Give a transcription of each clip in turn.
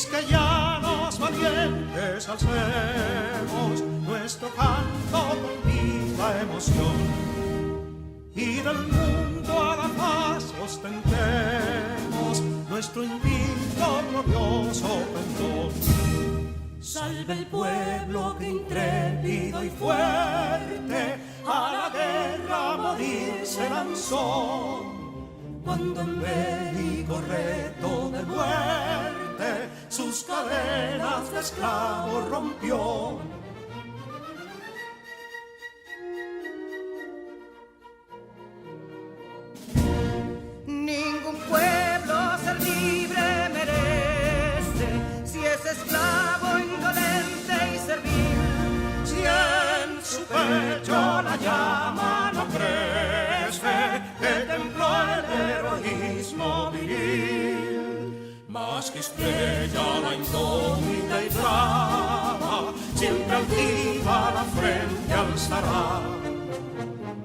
quisqueyanos valientes alcemos nuestro canto con viva emoción, y del mundo a la paz ostentemos nuestro invicto glorioso pendón. Salve el pueblo que intrépido y fuerte a la guerra a morir se lanzó, cuando en bélico reto de muerte sus cadenas de esclavos rompió. Ningún pueblo ser libre merece si es esclavo, indolente y servil. Si en su pecho la llama no crece, que templó el heroísmo viril, más que estrella la incógnita y brava, siempre altiva la frente alzará,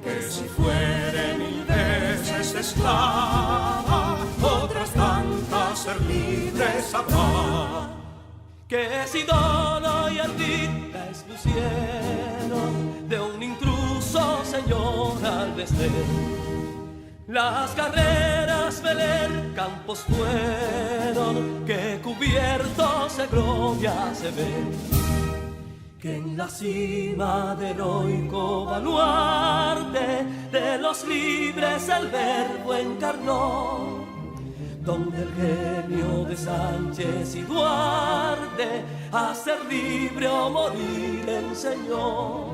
que si fuere mil veces esclava, otras tantas ser libres habrá. Que si Dono y Ardita expusieron de un intruso señor al desdén, las carreras veler campos fueron que cubiertos de gloria se ven, que en la cima del heroico baluarte de los libres el verbo encarnó, donde el genio de Sánchez y Duarte a ser libre o morir enseñó.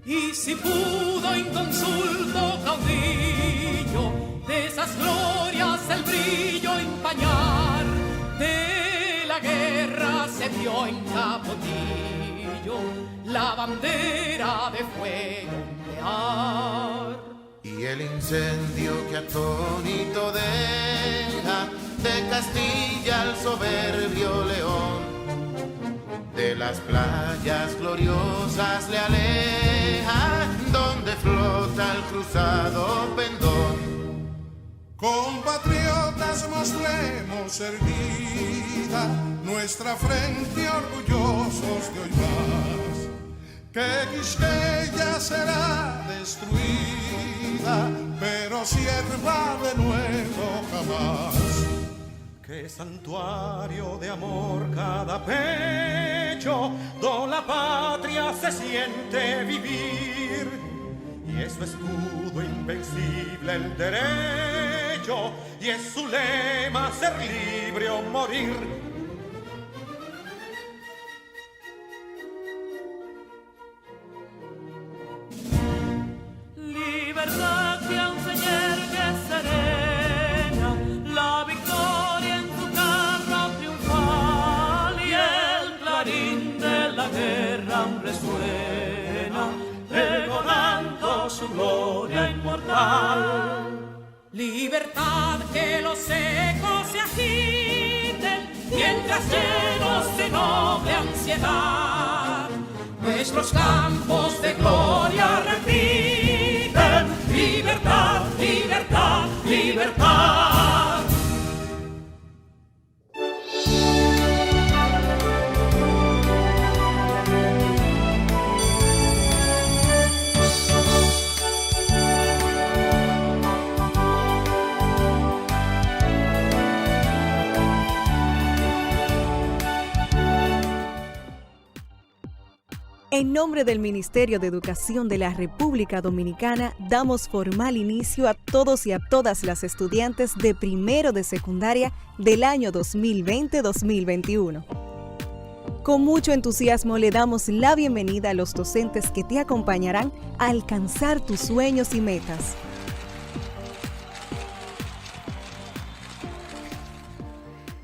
Y si pudo inconsulto caudillo de esas glorias el brillo empañar, de la guerra se vio en Capotillo la bandera de fuego ondear. Y el incendio que atónito deja de Castilla al soberbio león, de las playas gloriosas le aleja, donde flota el cruzado pendón. Compatriotas, mostremos erguida nuestra frente orgullosos de hoy más, que Quisqueya será destruida, pero sierva de nuevo jamás. Que santuario de amor cada pecho, donde la patria se siente vivir, y es su escudo invencible el derecho, y es su lema ser libre o morir. Libertad que aún se yergue serena, la victoria en su carro triunfal, y el clarín de la guerra resuena, pregonando su gloria inmortal. Libertad, que los ecos se agiten mientras llenos de noble ansiedad nuestros campos de gloria repiten. Libertad, libertad, libertad. En nombre del Ministerio de Educación de la República Dominicana, damos formal inicio a todos y a todas las estudiantes de primero de secundaria del año 2020-2021. Con mucho entusiasmo le damos la bienvenida a los docentes que te acompañarán a alcanzar tus sueños y metas.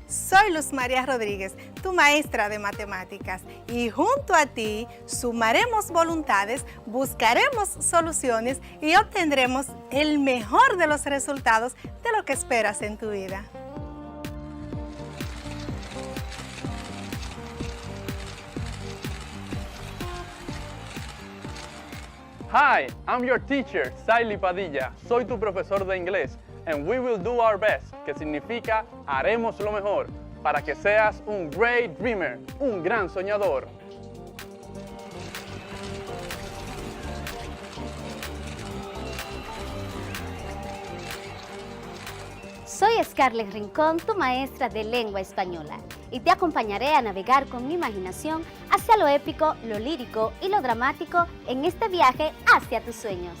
Soy Luz María Rodríguez, tu maestra de matemáticas, y junto a ti sumaremos voluntades, buscaremos soluciones y obtendremos el mejor de los resultados de lo que esperas en tu vida. Hi, I'm your teacher, Saily Padilla. Soy tu profesor de inglés. And we will do our best, que significa haremos lo mejor, para que seas un great dreamer, un gran soñador. Soy Scarlett Rincón, tu maestra de lengua española, y te acompañaré a navegar con mi imaginación hacia lo épico, lo lírico y lo dramático en este viaje hacia tus sueños.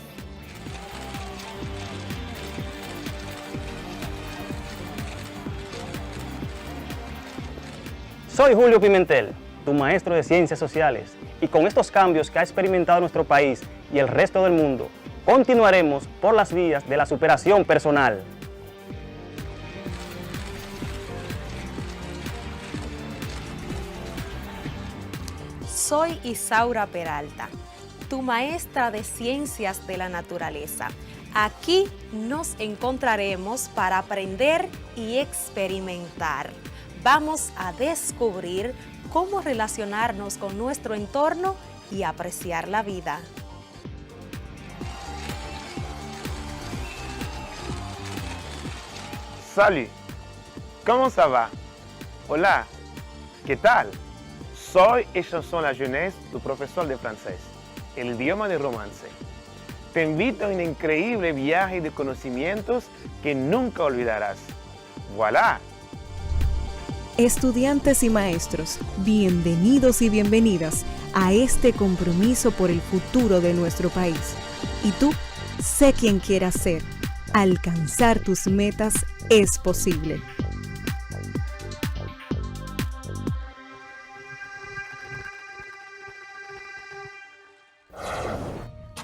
Soy Julio Pimentel, tu maestro de Ciencias Sociales, y con estos cambios que ha experimentado nuestro país y el resto del mundo, continuaremos por las vías de la superación personal. Soy Isaura Peralta, tu maestra de Ciencias de la Naturaleza. Aquí nos encontraremos para aprender y experimentar. Vamos a descubrir cómo relacionarnos con nuestro entorno y apreciar la vida. Salut, ¿cómo ça va? Hola, ¿qué tal? Soy et Chanson La Jeunesse, tu profesor de francés, el idioma de romance. Te invito a un increíble viaje de conocimientos que nunca olvidarás. ¡Voilà! Estudiantes y maestros, bienvenidos y bienvenidas a este compromiso por el futuro de nuestro país. Y tú, sé quien quieras ser. Alcanzar tus metas es posible.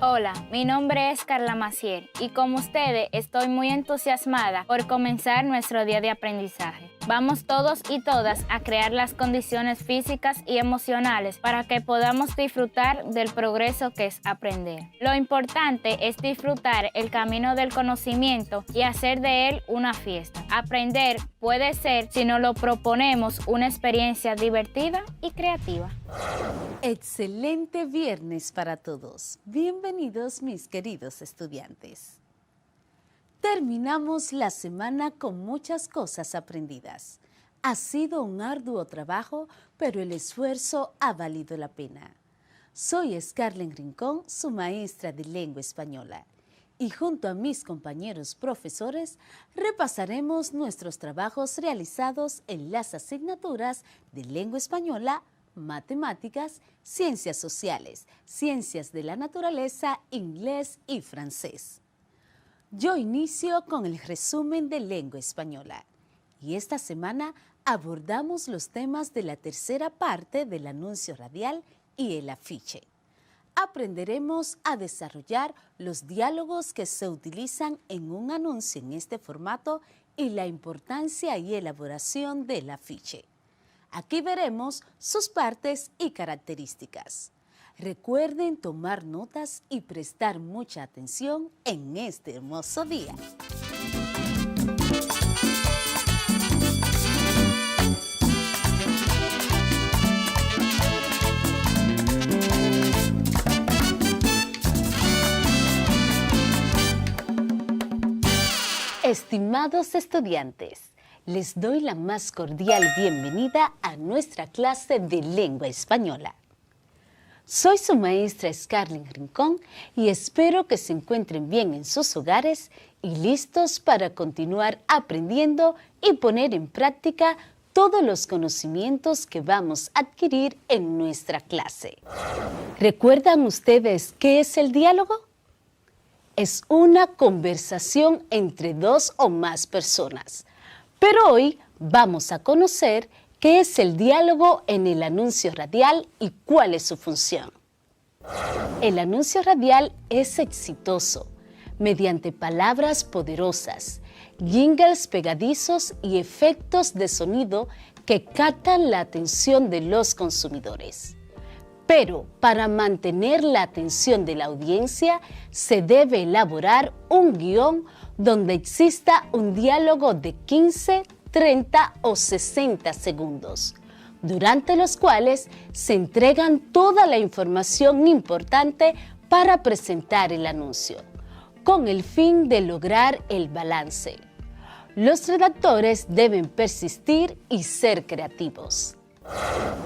Hola, mi nombre es Carla Macier y como ustedes estoy muy entusiasmada por comenzar nuestro día de aprendizaje. Vamos todos y todas a crear las condiciones físicas y emocionales para que podamos disfrutar del progreso que es aprender. Lo importante es disfrutar el camino del conocimiento y hacer de él una fiesta. Aprender puede ser, si nos lo proponemos, una experiencia divertida y creativa. Excelente viernes para todos. Bienvenidos mis queridos estudiantes. Terminamos la semana con muchas cosas aprendidas. Ha sido un arduo trabajo, pero el esfuerzo ha valido la pena. Soy Scarlett Rincón, su maestra de lengua española, y junto a mis compañeros profesores repasaremos nuestros trabajos realizados en las asignaturas de lengua española, matemáticas, ciencias sociales, ciencias de la naturaleza, inglés y francés. Yo inicio con el resumen de lengua española y esta semana abordamos los temas de la tercera parte del anuncio radial y el afiche. Aprenderemos a desarrollar los diálogos que se utilizan en un anuncio en este formato y la importancia y elaboración del afiche. Aquí veremos sus partes y características. Recuerden tomar notas y prestar mucha atención en este hermoso día. Estimados estudiantes, les doy la más cordial bienvenida a nuestra clase de lengua española. Soy su maestra Scarlett Rincón y espero que se encuentren bien en sus hogares y listos para continuar aprendiendo y poner en práctica todos los conocimientos que vamos a adquirir en nuestra clase. ¿Recuerdan ustedes qué es el diálogo? Es una conversación entre dos o más personas. Pero hoy vamos a conocer qué es el diálogo en el anuncio radial y cuál es su función. El anuncio radial es exitoso mediante palabras poderosas, jingles pegadizos y efectos de sonido que captan la atención de los consumidores. Pero para mantener la atención de la audiencia se debe elaborar un guión donde exista un diálogo de 15, 30 o 60 segundos, durante los cuales se entregan toda la información importante para presentar el anuncio, con el fin de lograr el balance. Los redactores deben persistir y ser creativos.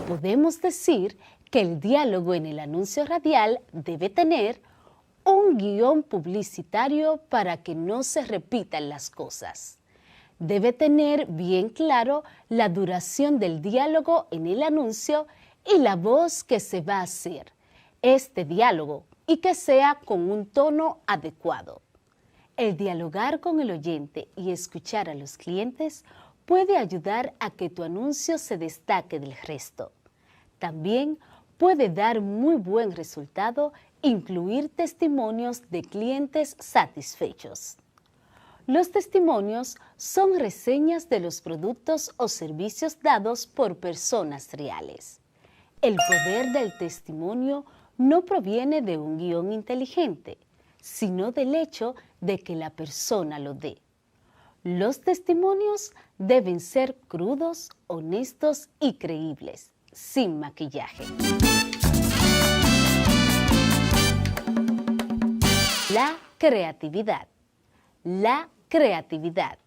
Podemos decir que el diálogo en el anuncio radial debe tener un guión publicitario para que no se repitan las cosas. Debe tener bien claro la duración del diálogo en el anuncio y la voz que se va a hacer este diálogo y que sea con un tono adecuado. El dialogar con el oyente y escuchar a los clientes puede ayudar a que tu anuncio se destaque del resto. También puede dar muy buen resultado incluir testimonios de clientes satisfechos. Los testimonios son reseñas de los productos o servicios dados por personas reales. El poder del testimonio no proviene de un guión inteligente, sino del hecho de que la persona lo dé. Los testimonios deben ser crudos, honestos y creíbles, sin maquillaje. La creatividad. La creatividad.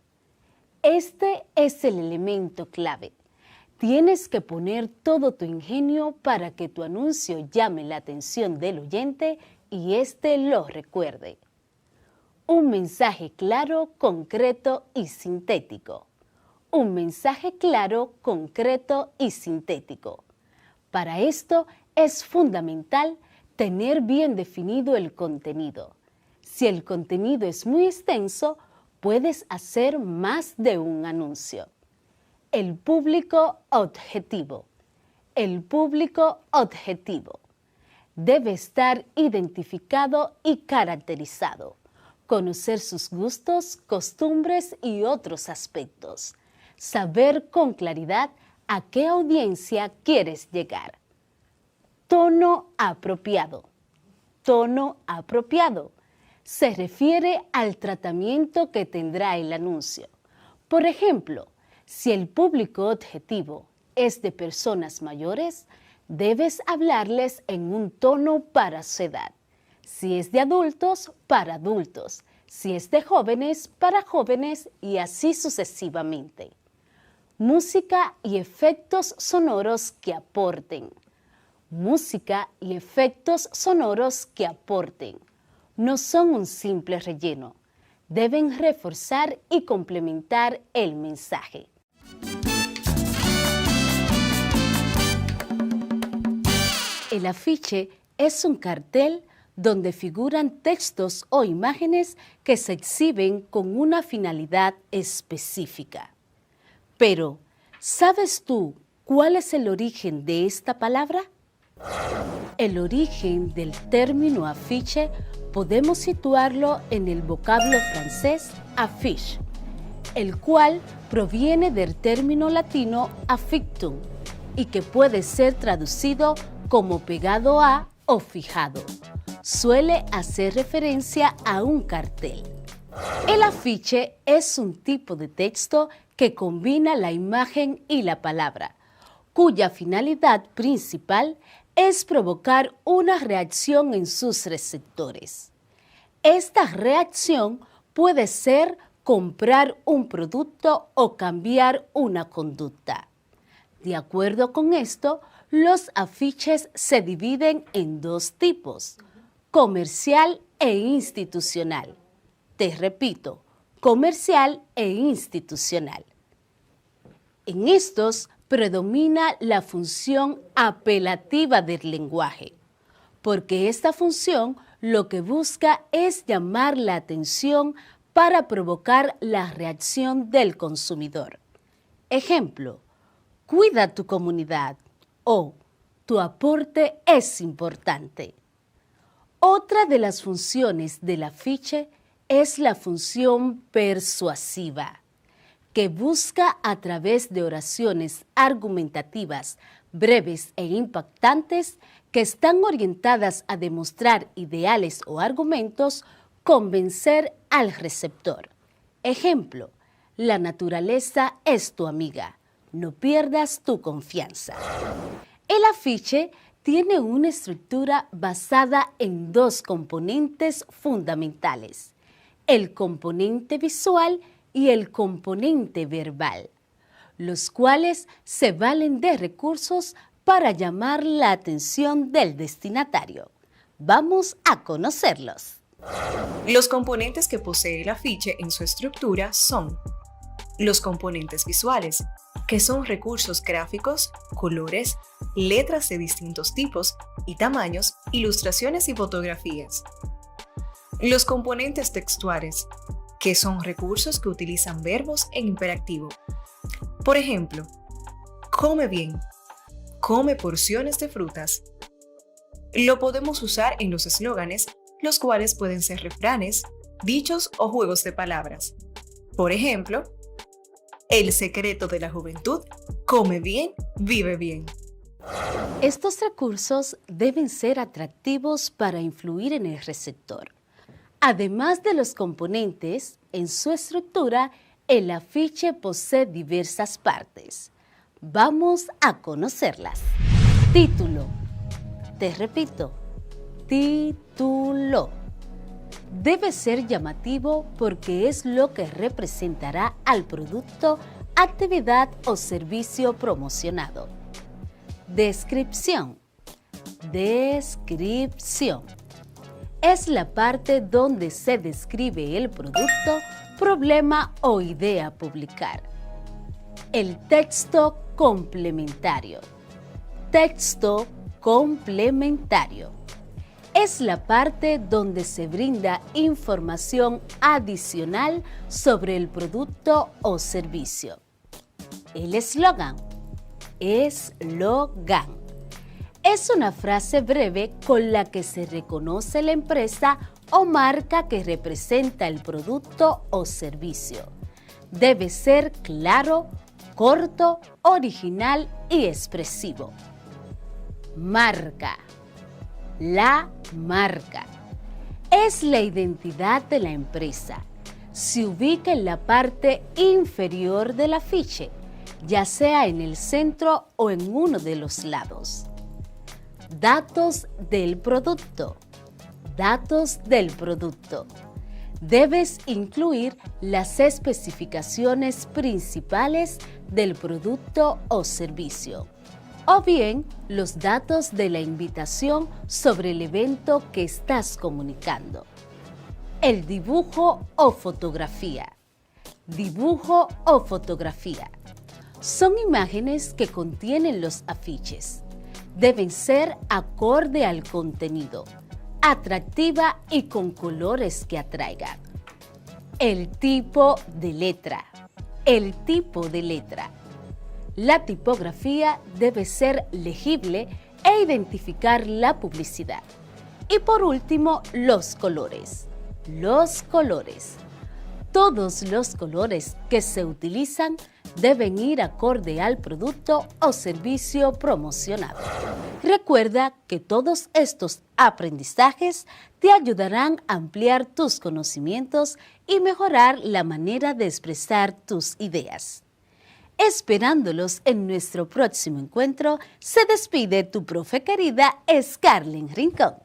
Este es el elemento clave. Tienes que poner todo tu ingenio para que tu anuncio llame la atención del oyente y éste lo recuerde. Un mensaje claro, concreto y sintético. Un mensaje claro, concreto y sintético. Para esto es fundamental tener bien definido el contenido. Si el contenido es muy extenso, puedes hacer más de un anuncio. El público objetivo. El público objetivo debe estar identificado y caracterizado. Conocer sus gustos, costumbres y otros aspectos. Saber con claridad a qué audiencia quieres llegar. Tono apropiado. Tono apropiado. Se refiere al tratamiento que tendrá el anuncio. Por ejemplo, si el público objetivo es de personas mayores, debes hablarles en un tono para su edad. Si es de adultos, para adultos. Si es de jóvenes, para jóvenes y así sucesivamente. Música y efectos sonoros que aporten. Música y efectos sonoros que aporten. No son un simple relleno. Deben reforzar y complementar el mensaje. El afiche es un cartel donde figuran textos o imágenes que se exhiben con una finalidad específica. Pero, ¿sabes tú cuál es el origen de esta palabra? El origen del término afiche podemos situarlo en el vocablo francés affiche, el cual proviene del término latino affixum y que puede ser traducido como pegado a o fijado. Suele hacer referencia a un cartel. El afiche es un tipo de texto que combina la imagen y la palabra, cuya finalidad principal es provocar una reacción en sus receptores. Esta reacción puede ser comprar un producto o cambiar una conducta. De acuerdo con esto, los afiches se dividen en dos tipos, comercial e institucional. Te repito, comercial e institucional. En estos predomina la función apelativa del lenguaje, porque esta función lo que busca es llamar la atención para provocar la reacción del consumidor. Ejemplo, cuida tu comunidad o tu aporte es importante. Otra de las funciones del afiche es la función persuasiva, que busca a través de oraciones argumentativas breves e impactantes que están orientadas a demostrar ideales o argumentos, convencer al receptor. Ejemplo, la naturaleza es tu amiga, no pierdas tu confianza. El afiche tiene una estructura basada en dos componentes fundamentales, el componente visual y el componente verbal, los cuales se valen de recursos para llamar la atención del destinatario. Vamos a conocerlos. Los componentes que posee el afiche en su estructura son los componentes visuales, que son recursos gráficos, colores, letras de distintos tipos y tamaños, ilustraciones y fotografías. Los componentes textuales, que son recursos que utilizan verbos en imperativo. Por ejemplo, come bien, come porciones de frutas. Lo podemos usar en los eslóganes, los cuales pueden ser refranes, dichos o juegos de palabras. Por ejemplo, el secreto de la juventud, come bien, vive bien. Estos recursos deben ser atractivos para influir en el receptor. Además de los componentes, en su estructura, el afiche posee diversas partes. Vamos a conocerlas. Título. Te repito, título. Debe ser llamativo porque es lo que representará al producto, actividad o servicio promocionado. Descripción. Descripción. Es la parte donde se describe el producto, problema o idea a publicar. El texto complementario. Texto complementario. Es la parte donde se brinda información adicional sobre el producto o servicio. El eslogan. Eslogan. Es una frase breve con la que se reconoce la empresa o marca que representa el producto o servicio. Debe ser claro, corto, original y expresivo. Marca. La marca es la identidad de la empresa. Se ubica en la parte inferior del afiche, ya sea en el centro o en uno de los lados. Datos del producto. Datos del producto. Debes incluir las especificaciones principales del producto o servicio, o bien los datos de la invitación sobre el evento que estás comunicando. El dibujo o fotografía. Dibujo o fotografía. Son imágenes que contienen los afiches. Deben ser acorde al contenido, atractiva y con colores que atraigan. El tipo de letra. El tipo de letra. La tipografía debe ser legible e identificar la publicidad. Y por último, los colores. Los colores. Todos los colores que se utilizan deben ir acorde al producto o servicio promocionado. Recuerda que todos estos aprendizajes te ayudarán a ampliar tus conocimientos y mejorar la manera de expresar tus ideas. Esperándolos en nuestro próximo encuentro, se despide tu profe querida Scarlett Rincón.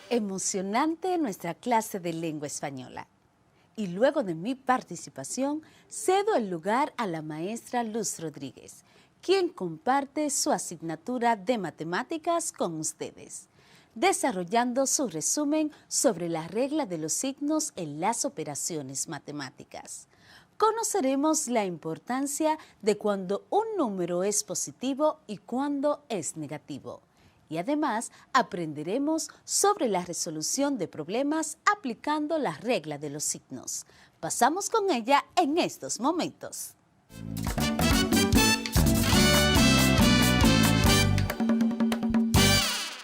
Emocionante nuestra clase de lengua española. Y luego de mi participación, cedo el lugar a la maestra Luz Rodríguez, quien comparte su asignatura de matemáticas con ustedes, desarrollando su resumen sobre la regla de los signos en las operaciones matemáticas. Conoceremos la importancia de cuando un número es positivo y cuando es negativo. Y además aprenderemos sobre la resolución de problemas aplicando la regla de los signos. Pasamos con ella en estos momentos.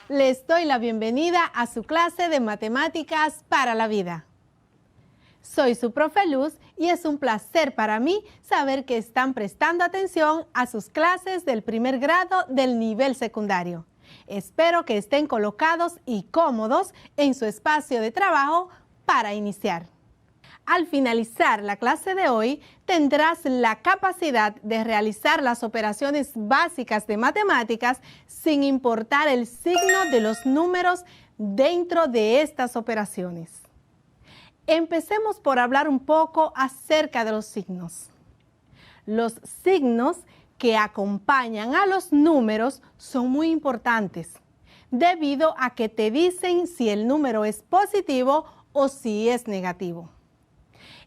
Les doy la bienvenida a su clase de Matemáticas para la Vida. Soy su profe Luz y es un placer para mí saber que están prestando atención a sus clases del primer grado del nivel secundario. Espero que estén colocados y cómodos en su espacio de trabajo para iniciar. Al finalizar la clase de hoy, tendrás la capacidad de realizar las operaciones básicas de matemáticas sin importar el signo de los números dentro de estas operaciones. Empecemos por hablar un poco acerca de los signos. Los signos que acompañan a los números son muy importantes, debido a que te dicen si el número es positivo o si es negativo.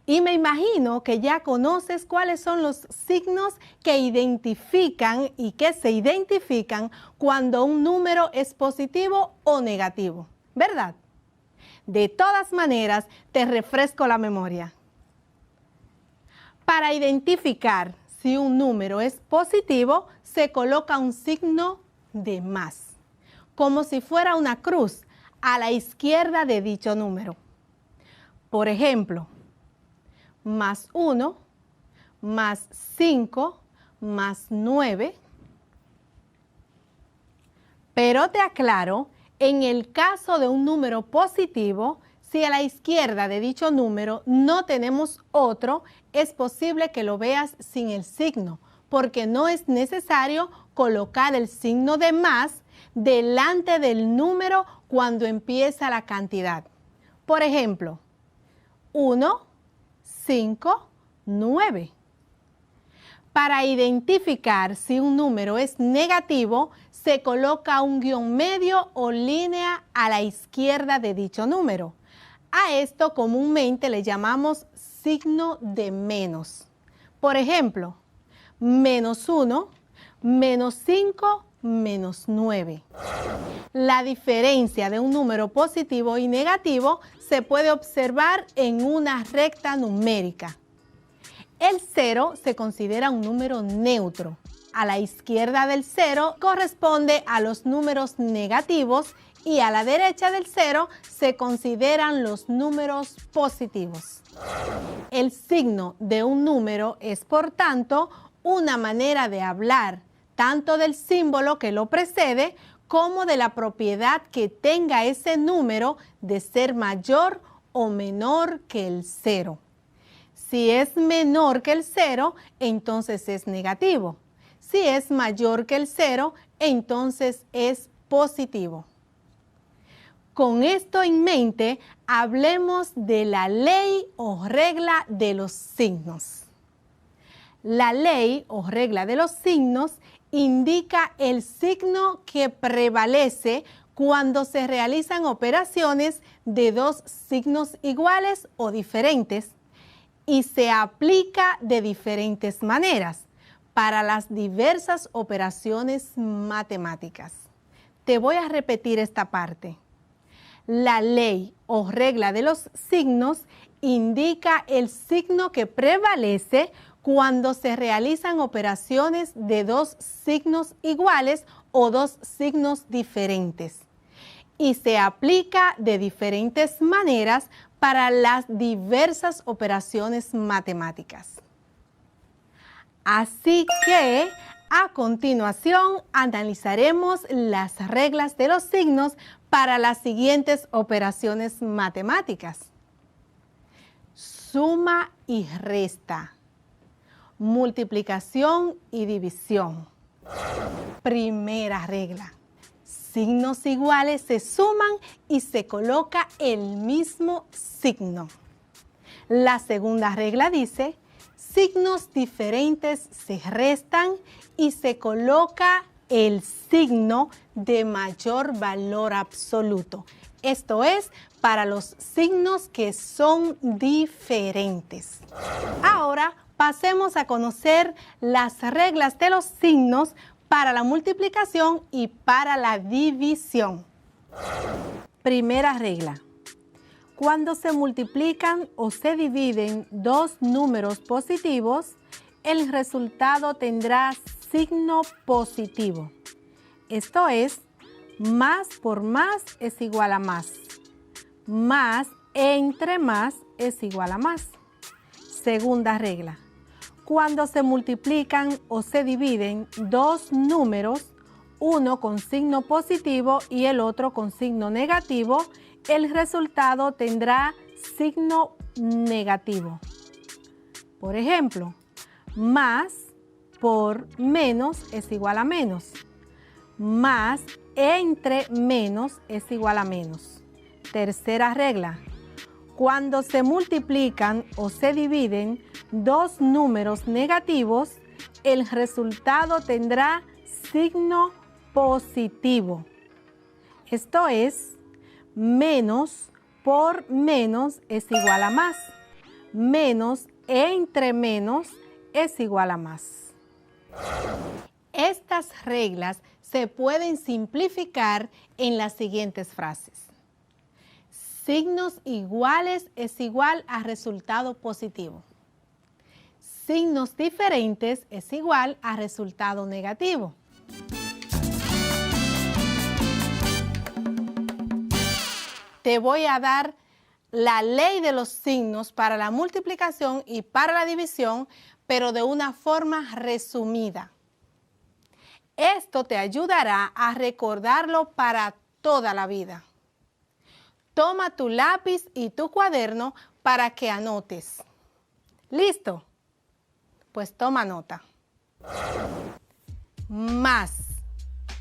Y me imagino que ya conoces cuáles son los signos que identifican y que se identifican cuando un número es positivo o negativo, ¿verdad? De todas maneras, te refresco la memoria. Para identificar si un número es positivo, se coloca un signo de más, como si fuera una cruz a la izquierda de dicho número. Por ejemplo, más 1, más 5, más 9. Pero te aclaro, en el caso de un número positivo, si a la izquierda de dicho número no tenemos otro, es posible que lo veas sin el signo, porque no es necesario colocar el signo de más delante del número cuando empieza la cantidad. Por ejemplo, 1, 5, 9. Para identificar si un número es negativo, se coloca un guión medio o línea a la izquierda de dicho número. A esto comúnmente le llamamos signo de menos. Por ejemplo, menos 1, menos 5, menos 9. La diferencia de un número positivo y negativo se puede observar en una recta numérica. El 0 se considera un número neutro. A la izquierda del 0 corresponde a los números negativos y a la derecha del 0 se consideran los números positivos. El signo de un número es, por tanto, una manera de hablar tanto del símbolo que lo precede como de la propiedad que tenga ese número de ser mayor o menor que el 0. Si es menor que el 0, entonces es negativo. Si es mayor que el 0, entonces es positivo. Con esto en mente, hablemos de la ley o regla de los signos. La ley o regla de los signos indica el signo que prevalece cuando se realizan operaciones de dos signos iguales o diferentes y se aplica de diferentes maneras para las diversas operaciones matemáticas. Te voy a repetir esta parte. La ley o regla de los signos indica el signo que prevalece cuando se realizan operaciones de dos signos iguales o dos signos diferentes y se aplica de diferentes maneras para las diversas operaciones matemáticas. Así que, a continuación, analizaremos las reglas de los signos para las siguientes operaciones matemáticas. Suma y resta. Multiplicación y división. Primera regla. Signos iguales se suman y se coloca el mismo signo. La segunda regla dice, signos diferentes se restan y se coloca el signo de mayor valor absoluto. Esto es, para los signos que son diferentes. Ahora pasemos a conocer las reglas de los signos para la multiplicación y para la división. Primera regla. Cuando se multiplican o se dividen dos números positivos, el resultado tendrá signo positivo. Esto es, más por más es igual a más. Más entre más es igual a más. Segunda regla. Cuando se multiplican o se dividen dos números, uno con signo positivo y el otro con signo negativo, el resultado tendrá signo negativo. Por ejemplo, más por menos es igual a menos. Más entre menos es igual a menos. Tercera regla. Cuando se multiplican o se dividen dos números negativos, el resultado tendrá signo positivo. Esto es, menos por menos es igual a más. Menos entre menos es igual a más. Estas reglas se pueden simplificar en las siguientes frases. Signos iguales es igual a resultado positivo. Signos diferentes es igual a resultado negativo. Te voy a dar la ley de los signos para la multiplicación y para la división, pero de una forma resumida. Esto te ayudará a recordarlo para toda la vida. Toma tu lápiz y tu cuaderno para que anotes. ¿Listo? Pues toma nota. Más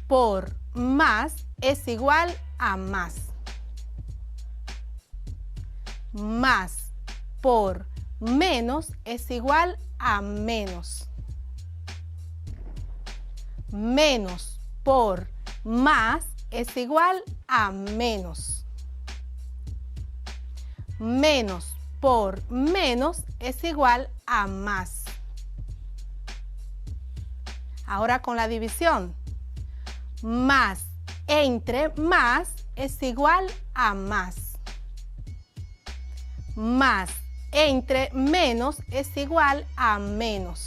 por más es igual a más. Más por menos es igual a menos. Menos por más es igual a menos. Menos por menos es igual a más. Ahora con la división. Más entre más es igual a más. Más entre menos es igual a menos.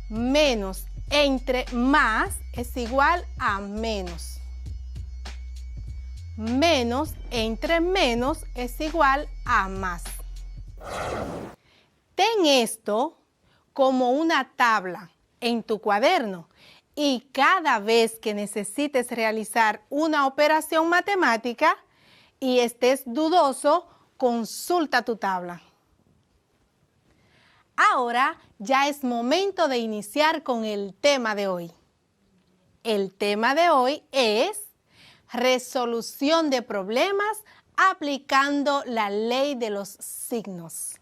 Menos entre más es igual a menos. Menos entre menos es igual a más. Ten esto como una tabla en tu cuaderno y cada vez que necesites realizar una operación matemática y estés dudoso, consulta tu tabla. Ahora ya es momento de iniciar con el tema de hoy. El tema de hoy es resolución de problemas aplicando la ley de los signos.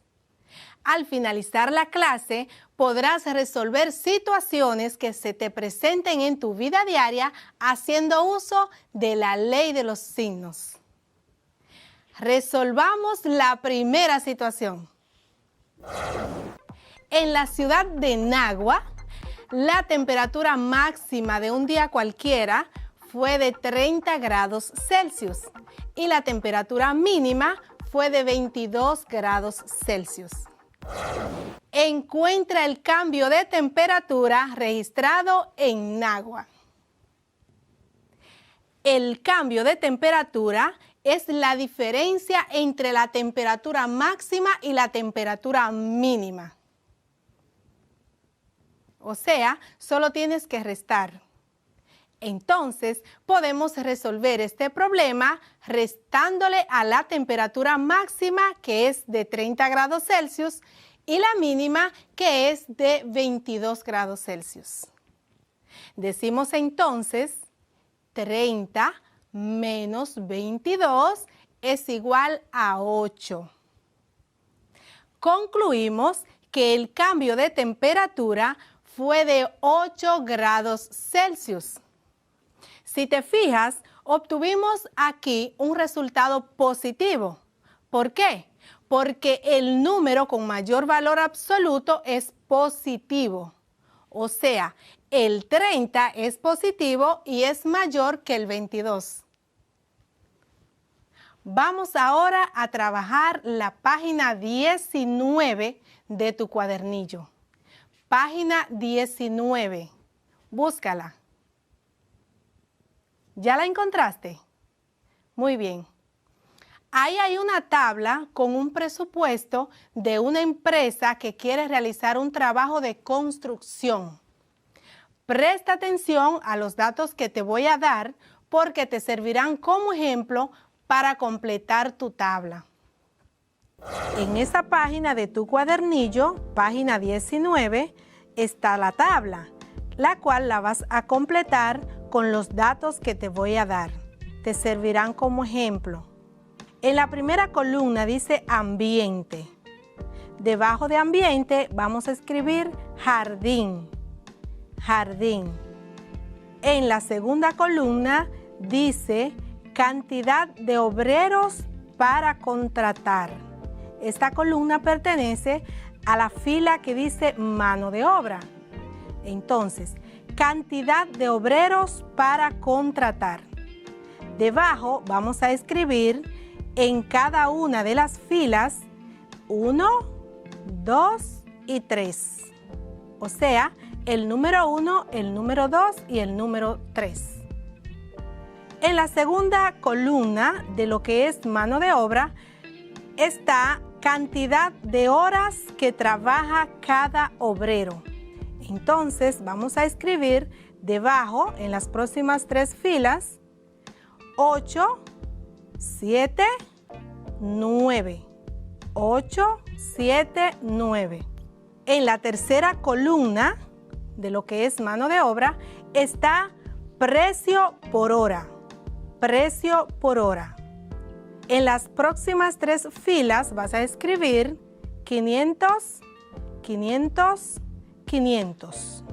Al finalizar la clase, podrás resolver situaciones que se te presenten en tu vida diaria haciendo uso de la ley de los signos. Resolvamos la primera situación. En la ciudad de Nagua, la temperatura máxima de un día cualquiera fue de 30 grados Celsius y la temperatura mínima fue de 22 grados Celsius. Encuentra el cambio de temperatura registrado en Nagua. El cambio de temperatura es la diferencia entre la temperatura máxima y la temperatura mínima. O sea, solo tienes que restar. Entonces, podemos resolver este problema restándole a la temperatura máxima, que es de 30 grados Celsius, y la mínima, que es de 22 grados Celsius. Decimos entonces, 30 menos 22 es igual a 8. Concluimos que el cambio de temperatura fue de 8 grados Celsius. Si te fijas, obtuvimos aquí un resultado positivo. ¿Por qué? Porque el número con mayor valor absoluto es positivo. O sea, el 30 es positivo y es mayor que el 22. Vamos ahora a trabajar la página 19 de tu cuadernillo. Página 19. Búscala. ¿Ya la encontraste? Muy bien. Ahí hay una tabla con un presupuesto de una empresa que quiere realizar un trabajo de construcción. Presta atención a los datos que te voy a dar porque te servirán como ejemplo para completar tu tabla. En esa página de tu cuadernillo, página 19, está la tabla, la cual la vas a completar con los datos que te voy a dar. Te servirán como ejemplo. En la primera columna dice ambiente. Debajo de ambiente vamos a escribir jardín. Jardín. En la segunda columna dice cantidad de obreros para contratar. Esta columna pertenece a la fila que dice mano de obra. Entonces, cantidad de obreros para contratar. Debajo vamos a escribir en cada una de las filas 1, 2 y 3. O sea, el número 1, el número 2 y el número 3. En la segunda columna de lo que es mano de obra está cantidad de horas que trabaja cada obrero. Entonces vamos a escribir debajo en las próximas 3 filas 8, 7, 9. 8, 7, 9. En la tercera columna de lo que es mano de obra está precio por hora. Precio por hora. En las próximas 3 filas vas a escribir 500, 500, 500.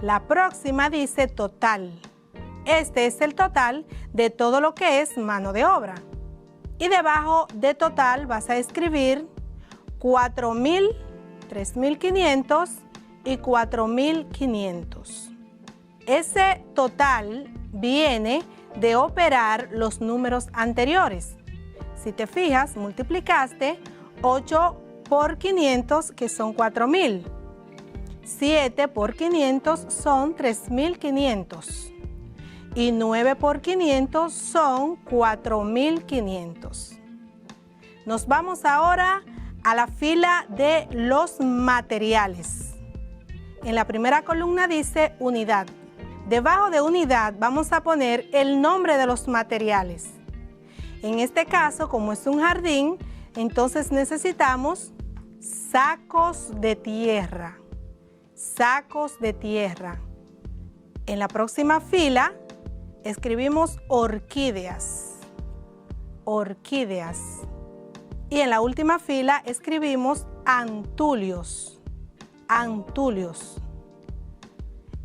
La próxima dice total. Este es el total de todo lo que es mano de obra. Y debajo de total vas a escribir 4,000, 3,500 y 4,500. Ese total viene de operar los números anteriores. Si te fijas, multiplicaste 8 por 500, que son 4,000. 7 por 500 son 3,500. Y 9 por 500 son 4,500. Nos vamos ahora a la fila de los materiales. En la primera columna dice unidad. Debajo de unidad vamos a poner el nombre de los materiales. En este caso, como es un jardín, entonces necesitamos sacos de tierra. Sacos de tierra. En la próxima fila escribimos orquídeas. Orquídeas. Y en la última fila escribimos antulios. Antulios.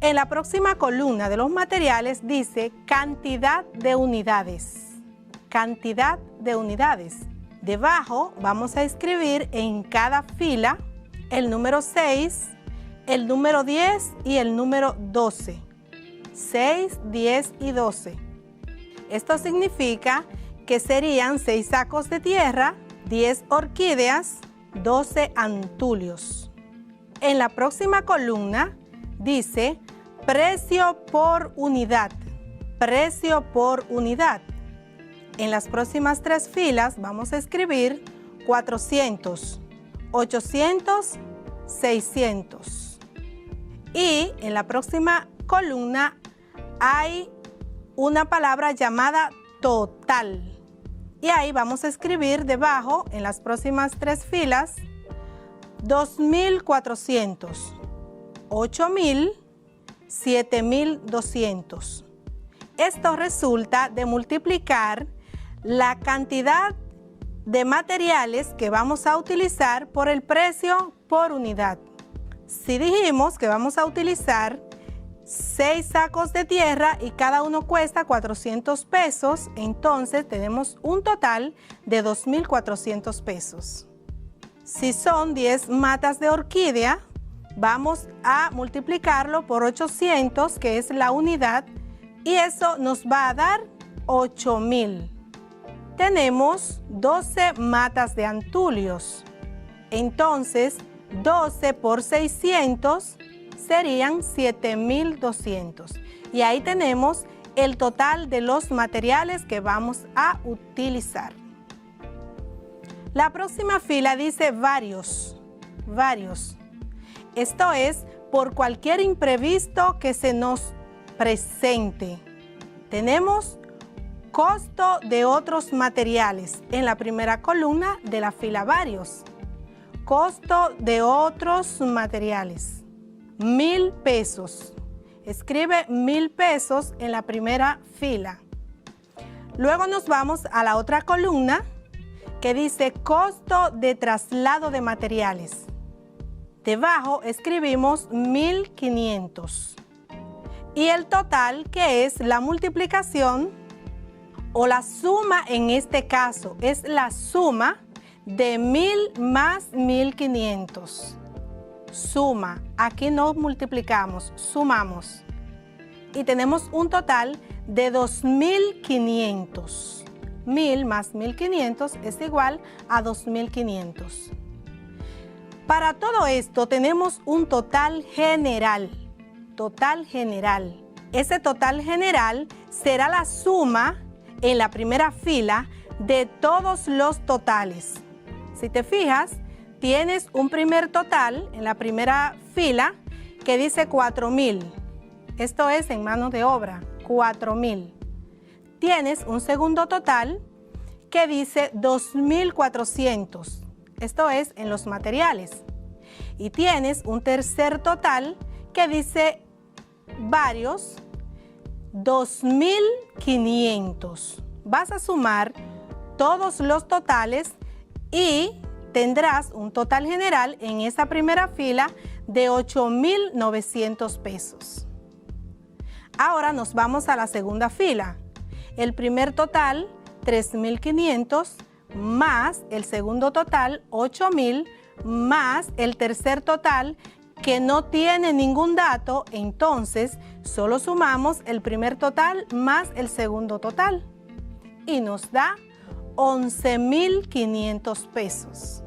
En la próxima columna de los materiales dice cantidad de unidades. Cantidad de unidades. Debajo vamos a escribir en cada fila el número 6, el número 10 y el número 12. 6, 10 y 12. Esto significa que serían 6 sacos de tierra, 10 orquídeas, 12 antulios. En la próxima columna dice precio por unidad. Precio por unidad. En las próximas 3 filas vamos a escribir 400, 800, 600. Y en la próxima columna hay una palabra llamada total. Y ahí vamos a escribir debajo, en las próximas 3 filas, 2,400, 8,000, 7,200. Esto resulta de multiplicar la cantidad de materiales que vamos a utilizar por el precio por unidad. Si dijimos que vamos a utilizar 6 sacos de tierra y cada uno cuesta 400 pesos, entonces tenemos un total de 2,400 pesos. Si son 10 matas de orquídea, vamos a multiplicarlo por 800, que es la unidad, y eso nos va a dar 8,000. Tenemos 12 matas de antulios. Entonces, 12 por 600 serían 7,200. Y ahí tenemos el total de los materiales que vamos a utilizar. La próxima fila dice varios. Varios. Esto es por cualquier imprevisto que se nos presente. Tenemos Costo de otros materiales. En la primera columna de la fila varios. Costo de otros materiales. 1,000 pesos. Escribe 1,000 pesos en la primera fila. Luego nos vamos a la otra columna que dice costo de traslado de materiales. Debajo escribimos 1,500. Y el total, que es la multiplicación o la suma, en este caso es la suma de 1,000 más 1,500. Suma, aquí no multiplicamos, sumamos. Y tenemos un total de 2,500. 1,000 más 1,500 es igual a 2,500. Para todo esto tenemos un total general. Total general. Ese total general será la suma en la primera fila de todos los totales. Si te fijas, tienes un primer total en la primera fila que dice 4,000. Esto es en mano de obra, 4,000. Tienes un segundo total que dice 2,400. Esto es en los materiales. Y tienes un tercer total que dice varios, 2,500. Vas a sumar todos los totales y tendrás un total general en esa primera fila de 8,900 pesos. Ahora nos vamos a la segunda fila. El primer total, 3,500, más el segundo total, 8,000, más el tercer total, que no tiene ningún dato, entonces solo sumamos el primer total más el segundo total. Y nos da 11,500 pesos.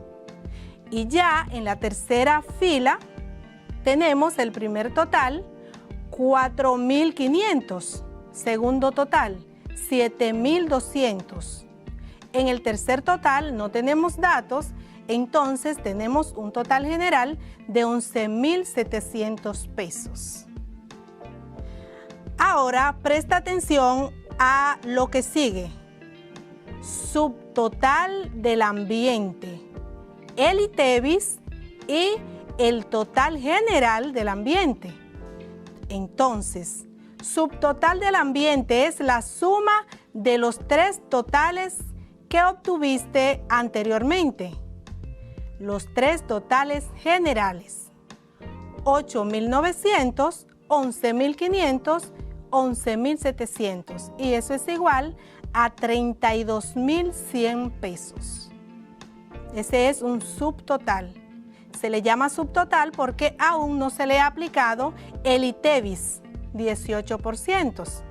Y ya en la tercera fila tenemos el primer total, 4,500. Segundo total, 7,200. En el tercer total no tenemos datos, entonces tenemos un total general de 11,700 pesos. Ahora presta atención a lo que sigue. Subtotal del ambiente, el ITEVIS y el total general del ambiente. Entonces, subtotal del ambiente es la suma de los tres totales que obtuviste anteriormente. Los tres totales generales: 8,900, 11,500, 11,700. Y eso es igual a 32,100 pesos. Ese es un subtotal. Se le llama subtotal porque aún no se le ha aplicado el ITEVIS, 18%.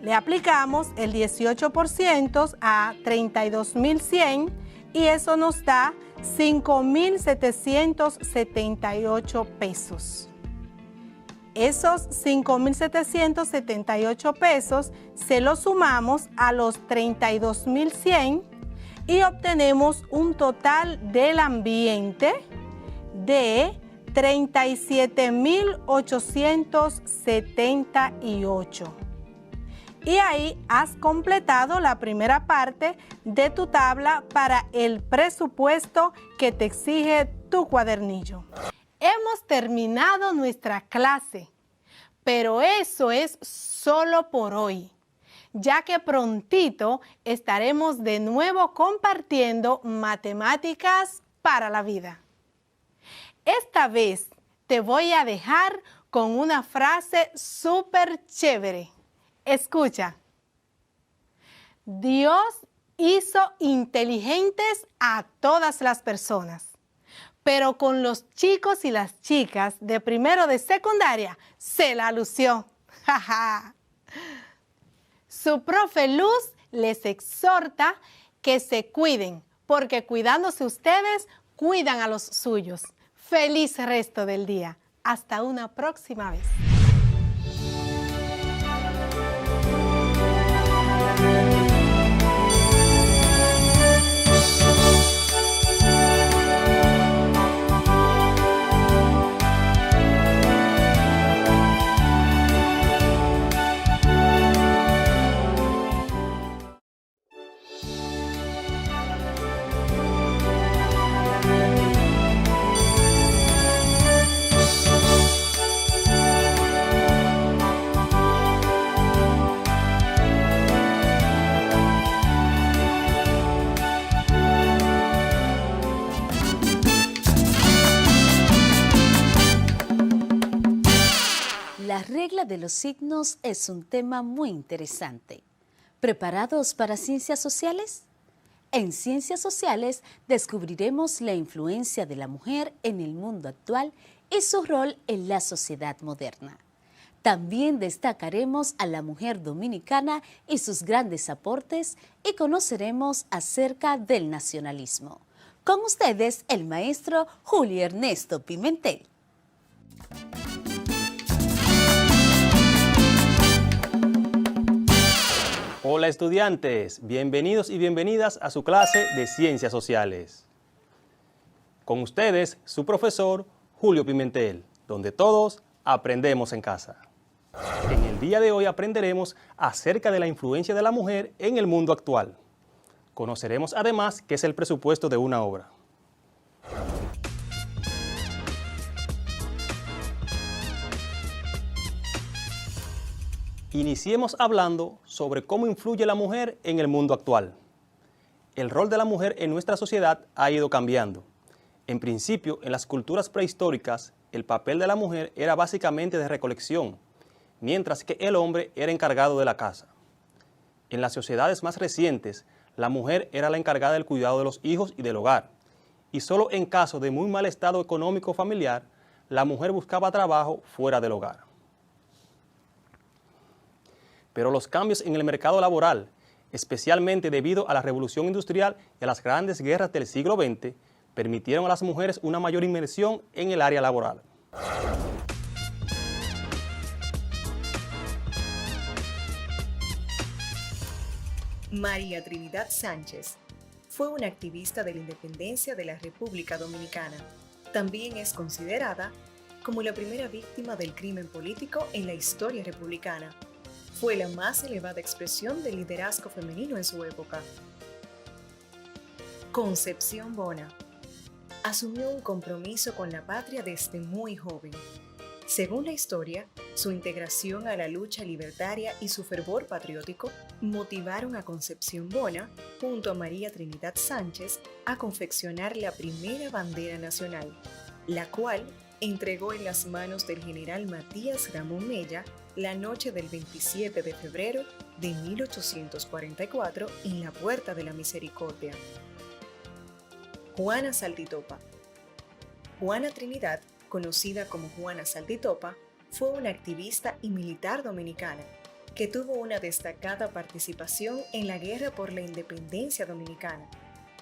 Le aplicamos el 18% a 32,100 y eso nos da 5,778 pesos. Esos 5,778 pesos se los sumamos a los 32,100 y obtenemos un total del ambiente de 37,878. Y ahí has completado la primera parte de tu tabla para el presupuesto que te exige tu cuadernillo. Hemos terminado nuestra clase, pero eso es solo por hoy, ya que prontito estaremos de nuevo compartiendo matemáticas para la vida. Esta vez te voy a dejar con una frase súper chévere. Escucha. Dios hizo inteligentes a todas las personas, pero con los chicos y las chicas de primero de secundaria se la lució. Su profe Luz les exhorta que se cuiden, porque cuidándose ustedes, cuidan a los suyos. Feliz resto del día. Hasta una próxima vez. La regla de los signos es un tema muy interesante. ¿Preparados para ciencias sociales? En Ciencias Sociales descubriremos la influencia de la mujer en el mundo actual y su rol en la sociedad moderna. También destacaremos a la mujer dominicana y sus grandes aportes y conoceremos acerca del nacionalismo. Con ustedes, el maestro Julio Ernesto Pimentel. Hola estudiantes, bienvenidos y bienvenidas a su clase de Ciencias Sociales. Con ustedes, su profesor Julio Pimentel, donde todos aprendemos en casa. En el día de hoy aprenderemos acerca de la influencia de la mujer en el mundo actual. Conoceremos además qué es el presupuesto de una obra. Iniciemos hablando sobre cómo influye la mujer en el mundo actual. El rol de la mujer en nuestra sociedad ha ido cambiando. En principio, en las culturas prehistóricas, el papel de la mujer era básicamente de recolección, mientras que el hombre era encargado de la casa. En las sociedades más recientes, la mujer era la encargada del cuidado de los hijos y del hogar, y solo en caso de muy mal estado económico familiar, la mujer buscaba trabajo fuera del hogar. Pero los cambios en el mercado laboral, especialmente debido a la revolución industrial y a las grandes guerras del siglo XX, permitieron a las mujeres una mayor inmersión en el área laboral. María Trinidad Sánchez fue una activista de la independencia de la República Dominicana. También es considerada como la primera víctima del crimen político en la historia republicana. Fue la más elevada expresión del liderazgo femenino en su época. Concepción Bona asumió un compromiso con la patria desde muy joven. Según la historia, su integración a la lucha libertaria y su fervor patriótico motivaron a Concepción Bona, junto a María Trinidad Sánchez, a confeccionar la primera bandera nacional, la cual entregó en las manos del general Matías Ramón Mella la noche del 27 de febrero de 1844 en la Puerta de la Misericordia. Juana Saltitopa. Juana Trinidad, conocida como Juana Saltitopa, fue una activista y militar dominicana que tuvo una destacada participación en la guerra por la independencia dominicana,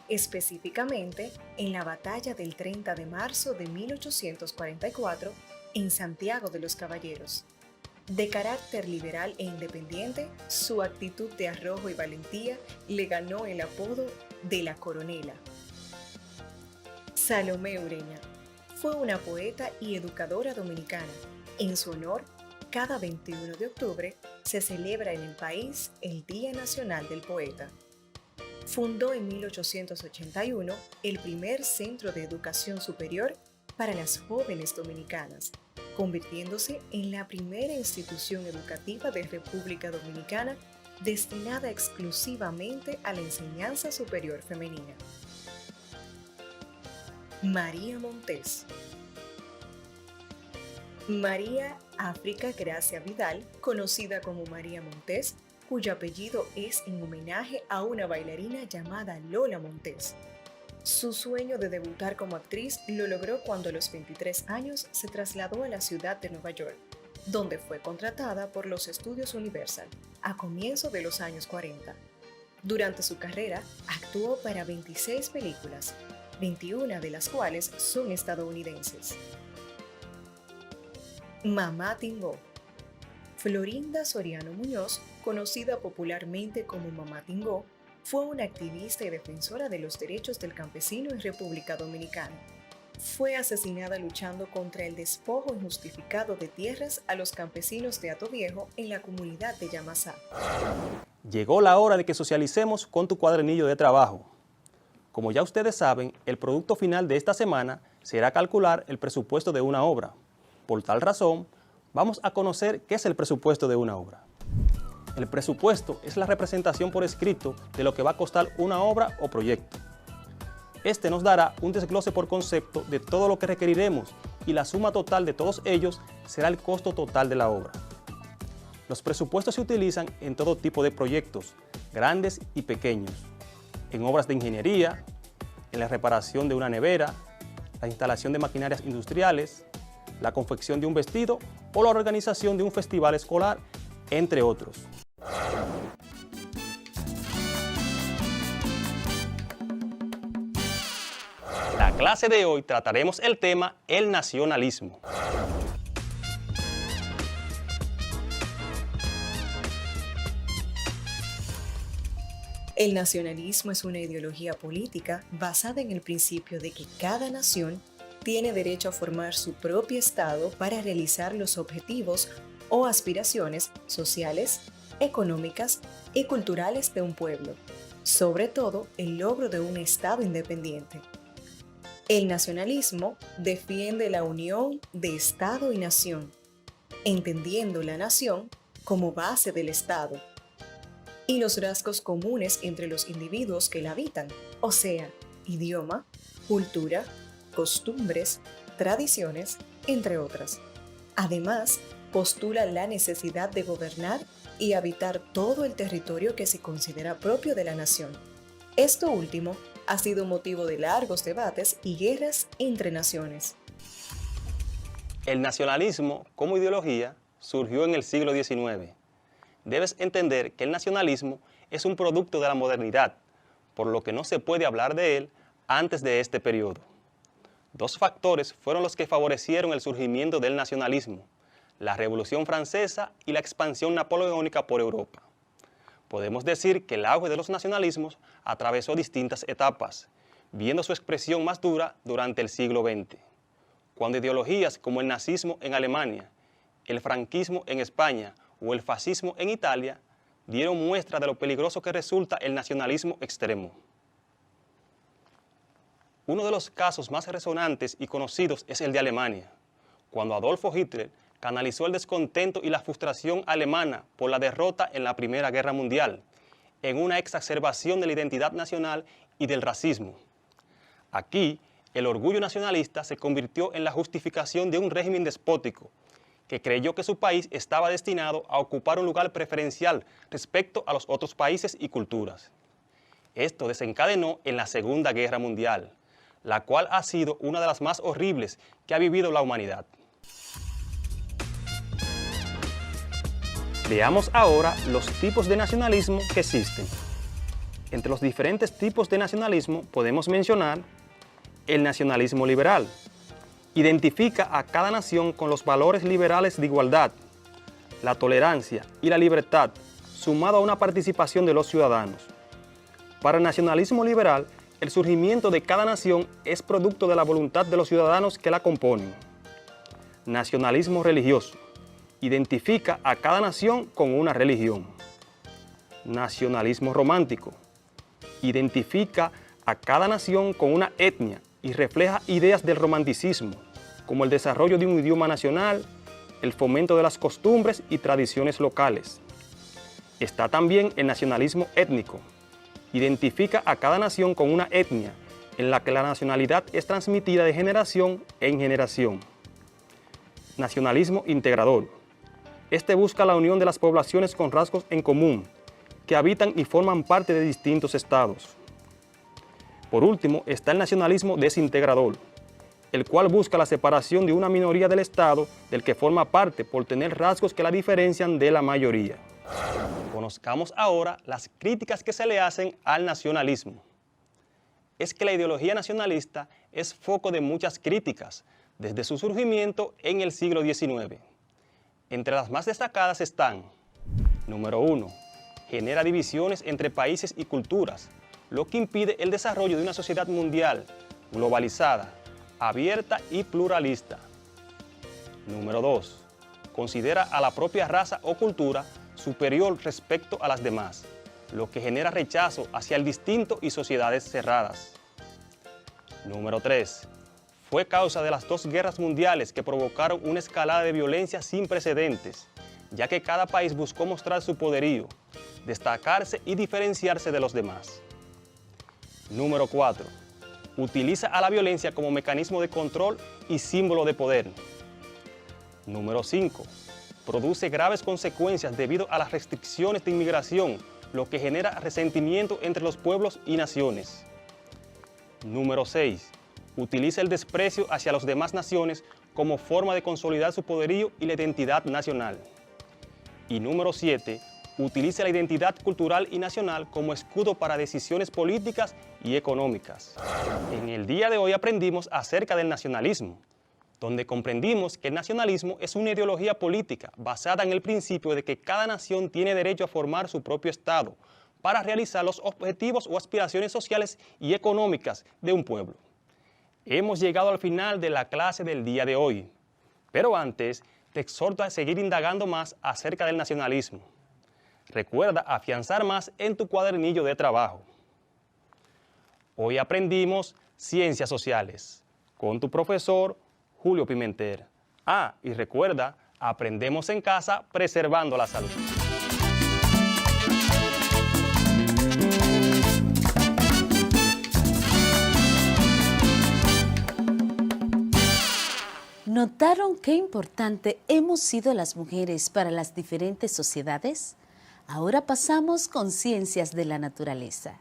específicamente en la batalla del 30 de marzo de 1844 en Santiago de los Caballeros. De carácter liberal e independiente, su actitud de arrojo y valentía le ganó el apodo de la Coronela. Salomé Ureña fue una poeta y educadora dominicana. En su honor, cada 21 de octubre se celebra en el país el Día Nacional del Poeta. Fundó en 1881 el primer centro de educación superior para las jóvenes dominicanas, convirtiéndose en la primera institución educativa de República Dominicana destinada exclusivamente a la enseñanza superior femenina. María Montés. María África Gracia Vidal, conocida como María Montés, cuyo apellido es en homenaje a una bailarina llamada Lola Montés. Su sueño de debutar como actriz lo logró cuando a los 23 años se trasladó a la ciudad de Nueva York, donde fue contratada por los Estudios Universal a comienzos de los años 40. Durante su carrera, actuó para 26 películas, 21 de las cuales son estadounidenses. Mamá Tingó. Florinda Soriano Muñoz, conocida popularmente como Mamá Tingó, fue una activista y defensora de los derechos del campesino en República Dominicana. Fue asesinada luchando contra el despojo injustificado de tierras a los campesinos de Hatoviejo en la comunidad de Yamasá. Llegó la hora de que socialicemos con tu cuadernillo de trabajo. Como ya ustedes saben, el producto final de esta semana será calcular el presupuesto de una obra. Por tal razón, vamos a conocer qué es el presupuesto de una obra. El presupuesto es la representación por escrito de lo que va a costar una obra o proyecto. Este nos dará un desglose por concepto de todo lo que requeriremos y la suma total de todos ellos será el costo total de la obra. Los presupuestos se utilizan en todo tipo de proyectos, grandes y pequeños, en obras de ingeniería, en la reparación de una nevera, la instalación de maquinarias industriales, la confección de un vestido o la organización de un festival escolar, entre otros. En la clase de hoy trataremos el tema el nacionalismo. El nacionalismo es una ideología política basada en el principio de que cada nación tiene derecho a formar su propio Estado para realizar los objetivos o aspiraciones sociales, económicas y culturales de un pueblo, sobre todo el logro de un Estado independiente. El nacionalismo defiende la unión de Estado y nación, entendiendo la nación como base del Estado, y los rasgos comunes entre los individuos que la habitan, o sea, idioma, cultura, costumbres, tradiciones, entre otras. Además, postula la necesidad de gobernar y habitar todo el territorio que se considera propio de la nación. Esto último ha sido motivo de largos debates y guerras entre naciones. El nacionalismo, como ideología, surgió en el siglo XIX. Debes entender que el nacionalismo es un producto de la modernidad, por lo que no se puede hablar de él antes de este periodo. Dos factores fueron los que favorecieron el surgimiento del nacionalismo: la Revolución Francesa y la expansión napoleónica por Europa. Podemos decir que el auge de los nacionalismos atravesó distintas etapas, viendo su expresión más dura durante el siglo XX, cuando ideologías como el nazismo en Alemania, el franquismo en España o el fascismo en Italia dieron muestra de lo peligroso que resulta el nacionalismo extremo. Uno de los casos más resonantes y conocidos es el de Alemania, cuando Adolfo Hitler canalizó el descontento y la frustración alemana por la derrota en la Primera Guerra Mundial, en una exacerbación de la identidad nacional y del racismo. Aquí, el orgullo nacionalista se convirtió en la justificación de un régimen despótico, que creyó que su país estaba destinado a ocupar un lugar preferencial respecto a los otros países y culturas. Esto desencadenó en la Segunda Guerra Mundial, la cual ha sido una de las más horribles que ha vivido la humanidad. Veamos ahora los tipos de nacionalismo que existen. Entre los diferentes tipos de nacionalismo podemos mencionar el nacionalismo liberal. Identifica a cada nación con los valores liberales de igualdad, la tolerancia y la libertad, sumado a una participación de los ciudadanos. Para el nacionalismo liberal, el surgimiento de cada nación es producto de la voluntad de los ciudadanos que la componen. Nacionalismo religioso. Identifica a cada nación con una religión. Nacionalismo romántico. Identifica a cada nación con una etnia y refleja ideas del romanticismo, como el desarrollo de un idioma nacional, el fomento de las costumbres y tradiciones locales. Está también el nacionalismo étnico. Identifica a cada nación con una etnia, en la que la nacionalidad es transmitida de generación en generación. Nacionalismo integrador. Este busca la unión de las poblaciones con rasgos en común, que habitan y forman parte de distintos estados. Por último, está el nacionalismo desintegrador, el cual busca la separación de una minoría del Estado del que forma parte por tener rasgos que la diferencian de la mayoría. Conozcamos ahora las críticas que se le hacen al nacionalismo. Es que la ideología nacionalista es foco de muchas críticas desde su surgimiento en el siglo XIX. Entre las más destacadas están: número 1. Genera divisiones entre países y culturas, lo que impide el desarrollo de una sociedad mundial, globalizada, abierta y pluralista. Número 2. Considera a la propia raza o cultura superior respecto a las demás, lo que genera rechazo hacia el distinto y sociedades cerradas. Número 3. Fue causa de las 2 guerras mundiales que provocaron una escalada de violencia sin precedentes, ya que cada país buscó mostrar su poderío, destacarse y diferenciarse de los demás. Número 4. utiliza a la violencia como mecanismo de control y símbolo de poder. Número 5. Produce graves consecuencias debido a las restricciones de inmigración, lo que genera resentimiento entre los pueblos y naciones. Número 6. Utiliza el desprecio hacia las demás naciones como forma de consolidar su poderío y la identidad nacional. Y número 7. Utiliza la identidad cultural y nacional como escudo para decisiones políticas y económicas. En el día de hoy aprendimos acerca del nacionalismo, donde comprendimos que el nacionalismo es una ideología política basada en el principio de que cada nación tiene derecho a formar su propio Estado para realizar los objetivos o aspiraciones sociales y económicas de un pueblo. Hemos llegado al final de la clase del día de hoy, pero antes te exhorto a seguir indagando más acerca del nacionalismo. Recuerda afianzar más en tu cuadernillo de trabajo. Hoy aprendimos Ciencias Sociales con tu profesor Julio Pimentel. Y recuerda, aprendemos en casa preservando la salud. ¿Notaron qué importante hemos sido las mujeres para las diferentes sociedades? Ahora pasamos con Ciencias de la Naturaleza.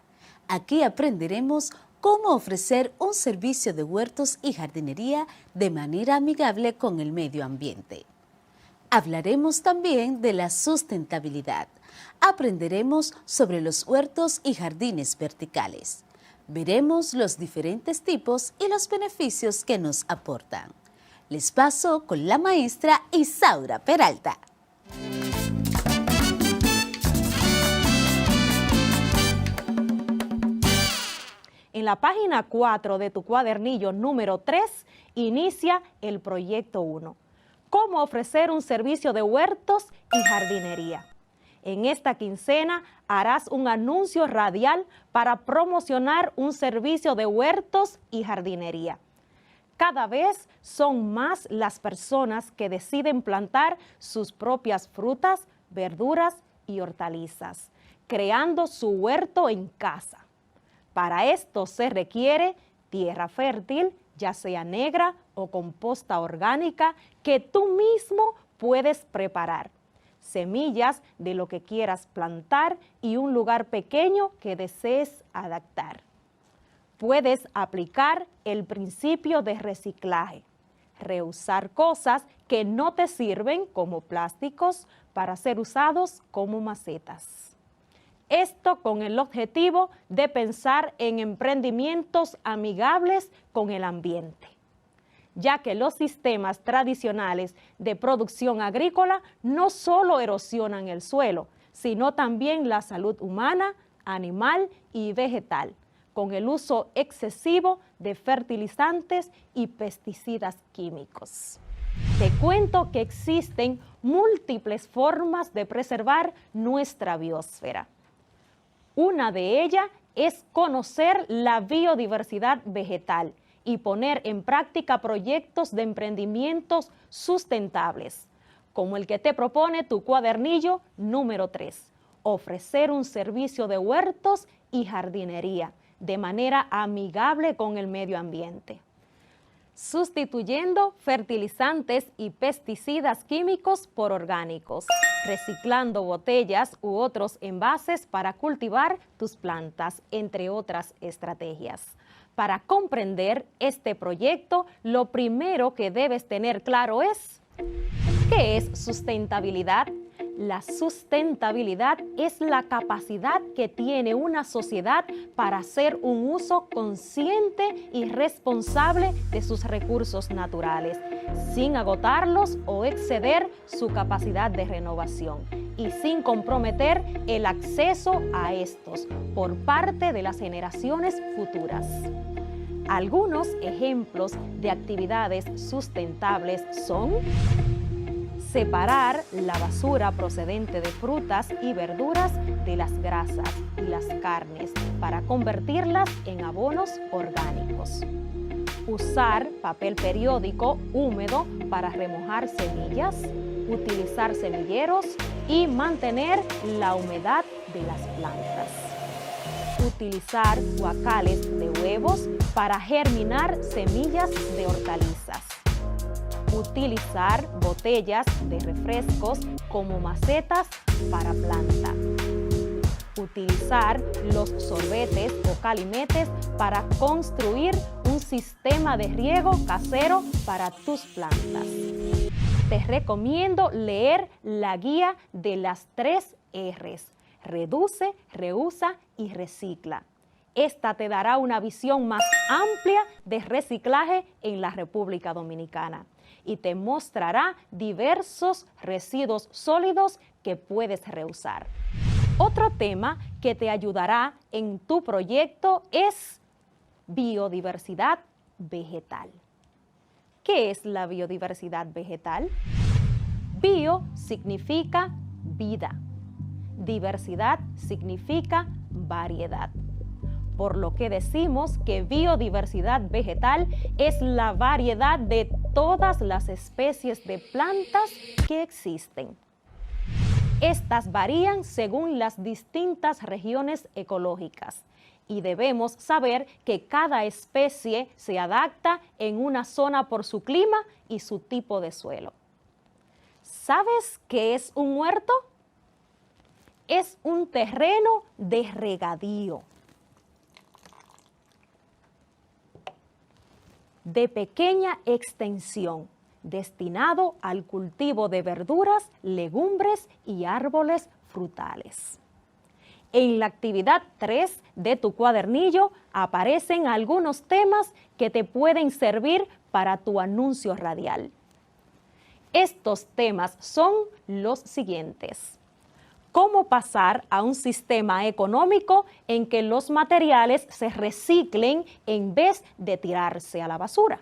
Aquí aprenderemos cómo ofrecer un servicio de huertos y jardinería de manera amigable con el medio ambiente. Hablaremos también de la sustentabilidad. Aprenderemos sobre los huertos y jardines verticales. Veremos los diferentes tipos y los beneficios que nos aportan. Les paso con la maestra Isaura Peralta. En la página 4 de tu cuadernillo número 3, inicia el proyecto 1. ¿Cómo ofrecer un servicio de huertos y jardinería? En esta quincena harás un anuncio radial para promocionar un servicio de huertos y jardinería. Cada vez son más las personas que deciden plantar sus propias frutas, verduras y hortalizas, creando su huerto en casa. Para esto se requiere tierra fértil, ya sea negra o composta orgánica, que tú mismo puedes preparar, semillas de lo que quieras plantar y un lugar pequeño que desees adaptar. Puedes aplicar el principio de reciclaje, reusar cosas que no te sirven como plásticos para ser usados como macetas. Esto con el objetivo de pensar en emprendimientos amigables con el ambiente, ya que los sistemas tradicionales de producción agrícola no solo erosionan el suelo, sino también la salud humana, animal y vegetal, con el uso excesivo de fertilizantes y pesticidas químicos. Te cuento que existen múltiples formas de preservar nuestra biosfera. Una de ellas es conocer la biodiversidad vegetal y poner en práctica proyectos de emprendimientos sustentables, como el que te propone tu cuadernillo número 3, ofrecer un servicio de huertos y jardinería de manera amigable con el medio ambiente, sustituyendo fertilizantes y pesticidas químicos por orgánicos, reciclando botellas u otros envases para cultivar tus plantas, entre otras estrategias. Para comprender este proyecto, lo primero que debes tener claro es, ¿qué es sustentabilidad? La sustentabilidad es la capacidad que tiene una sociedad para hacer un uso consciente y responsable de sus recursos naturales, sin agotarlos o exceder su capacidad de renovación, y sin comprometer el acceso a estos por parte de las generaciones futuras. Algunos ejemplos de actividades sustentables son: separar la basura procedente de frutas y verduras de las grasas y las carnes para convertirlas en abonos orgánicos. Usar papel periódico húmedo para remojar semillas, utilizar semilleros y mantener la humedad de las plantas. utilizar guacales de huevos para germinar semillas de hortalizas. Utilizar botellas de refrescos como macetas para planta. Utilizar los sorbetes o calimetes para construir un sistema de riego casero para tus plantas. Te recomiendo leer la guía de las 3 R's: reduce, reusa y recicla. Esta te dará una visión más amplia de reciclaje en la República Dominicana y te mostrará diversos residuos sólidos que puedes reusar. Otro tema que te ayudará en tu proyecto es biodiversidad vegetal. ¿Qué es la biodiversidad vegetal? Bio significa vida. Diversidad significa variedad. Por lo que decimos que biodiversidad vegetal es la variedad de todas las especies de plantas que existen. Estas varían según las distintas regiones ecológicas y debemos saber que cada especie se adapta en una zona por su clima y su tipo de suelo. ¿Sabes qué es un huerto? Es un terreno de regadío, de pequeña extensión, destinado al cultivo de verduras, legumbres y árboles frutales. En la actividad 3 de tu cuadernillo aparecen algunos temas que te pueden servir para tu anuncio radial. Estos temas son los siguientes: cómo pasar a un sistema económico en que los materiales se reciclen en vez de tirarse a la basura.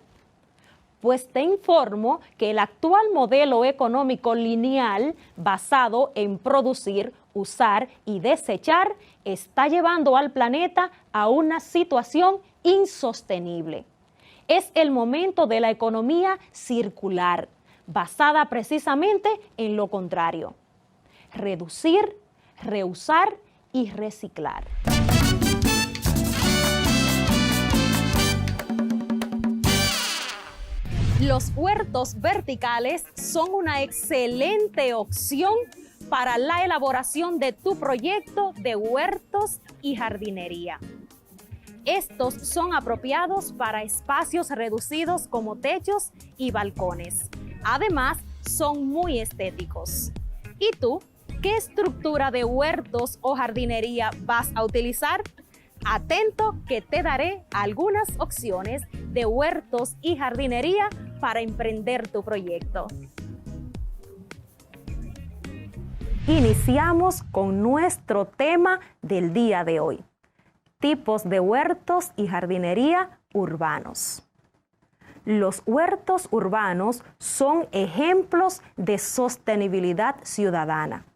Pues te informo que el actual modelo económico lineal basado en producir, usar y desechar está llevando al planeta a una situación insostenible. Es el momento de la economía circular, basada precisamente en lo contrario: reducir, reusar y reciclar. Los huertos verticales son una excelente opción para la elaboración de tu proyecto de huertos y jardinería. Estos son apropiados para espacios reducidos como techos y balcones. Además, son muy estéticos. ¿Y tú? ¿Qué estructura de huertos o jardinería vas a utilizar? Atento que te daré algunas opciones de huertos y jardinería para emprender tu proyecto. Iniciamos con nuestro tema del día de hoy: tipos de huertos y jardinería urbanos. Los huertos urbanos son ejemplos de sostenibilidad ciudadana.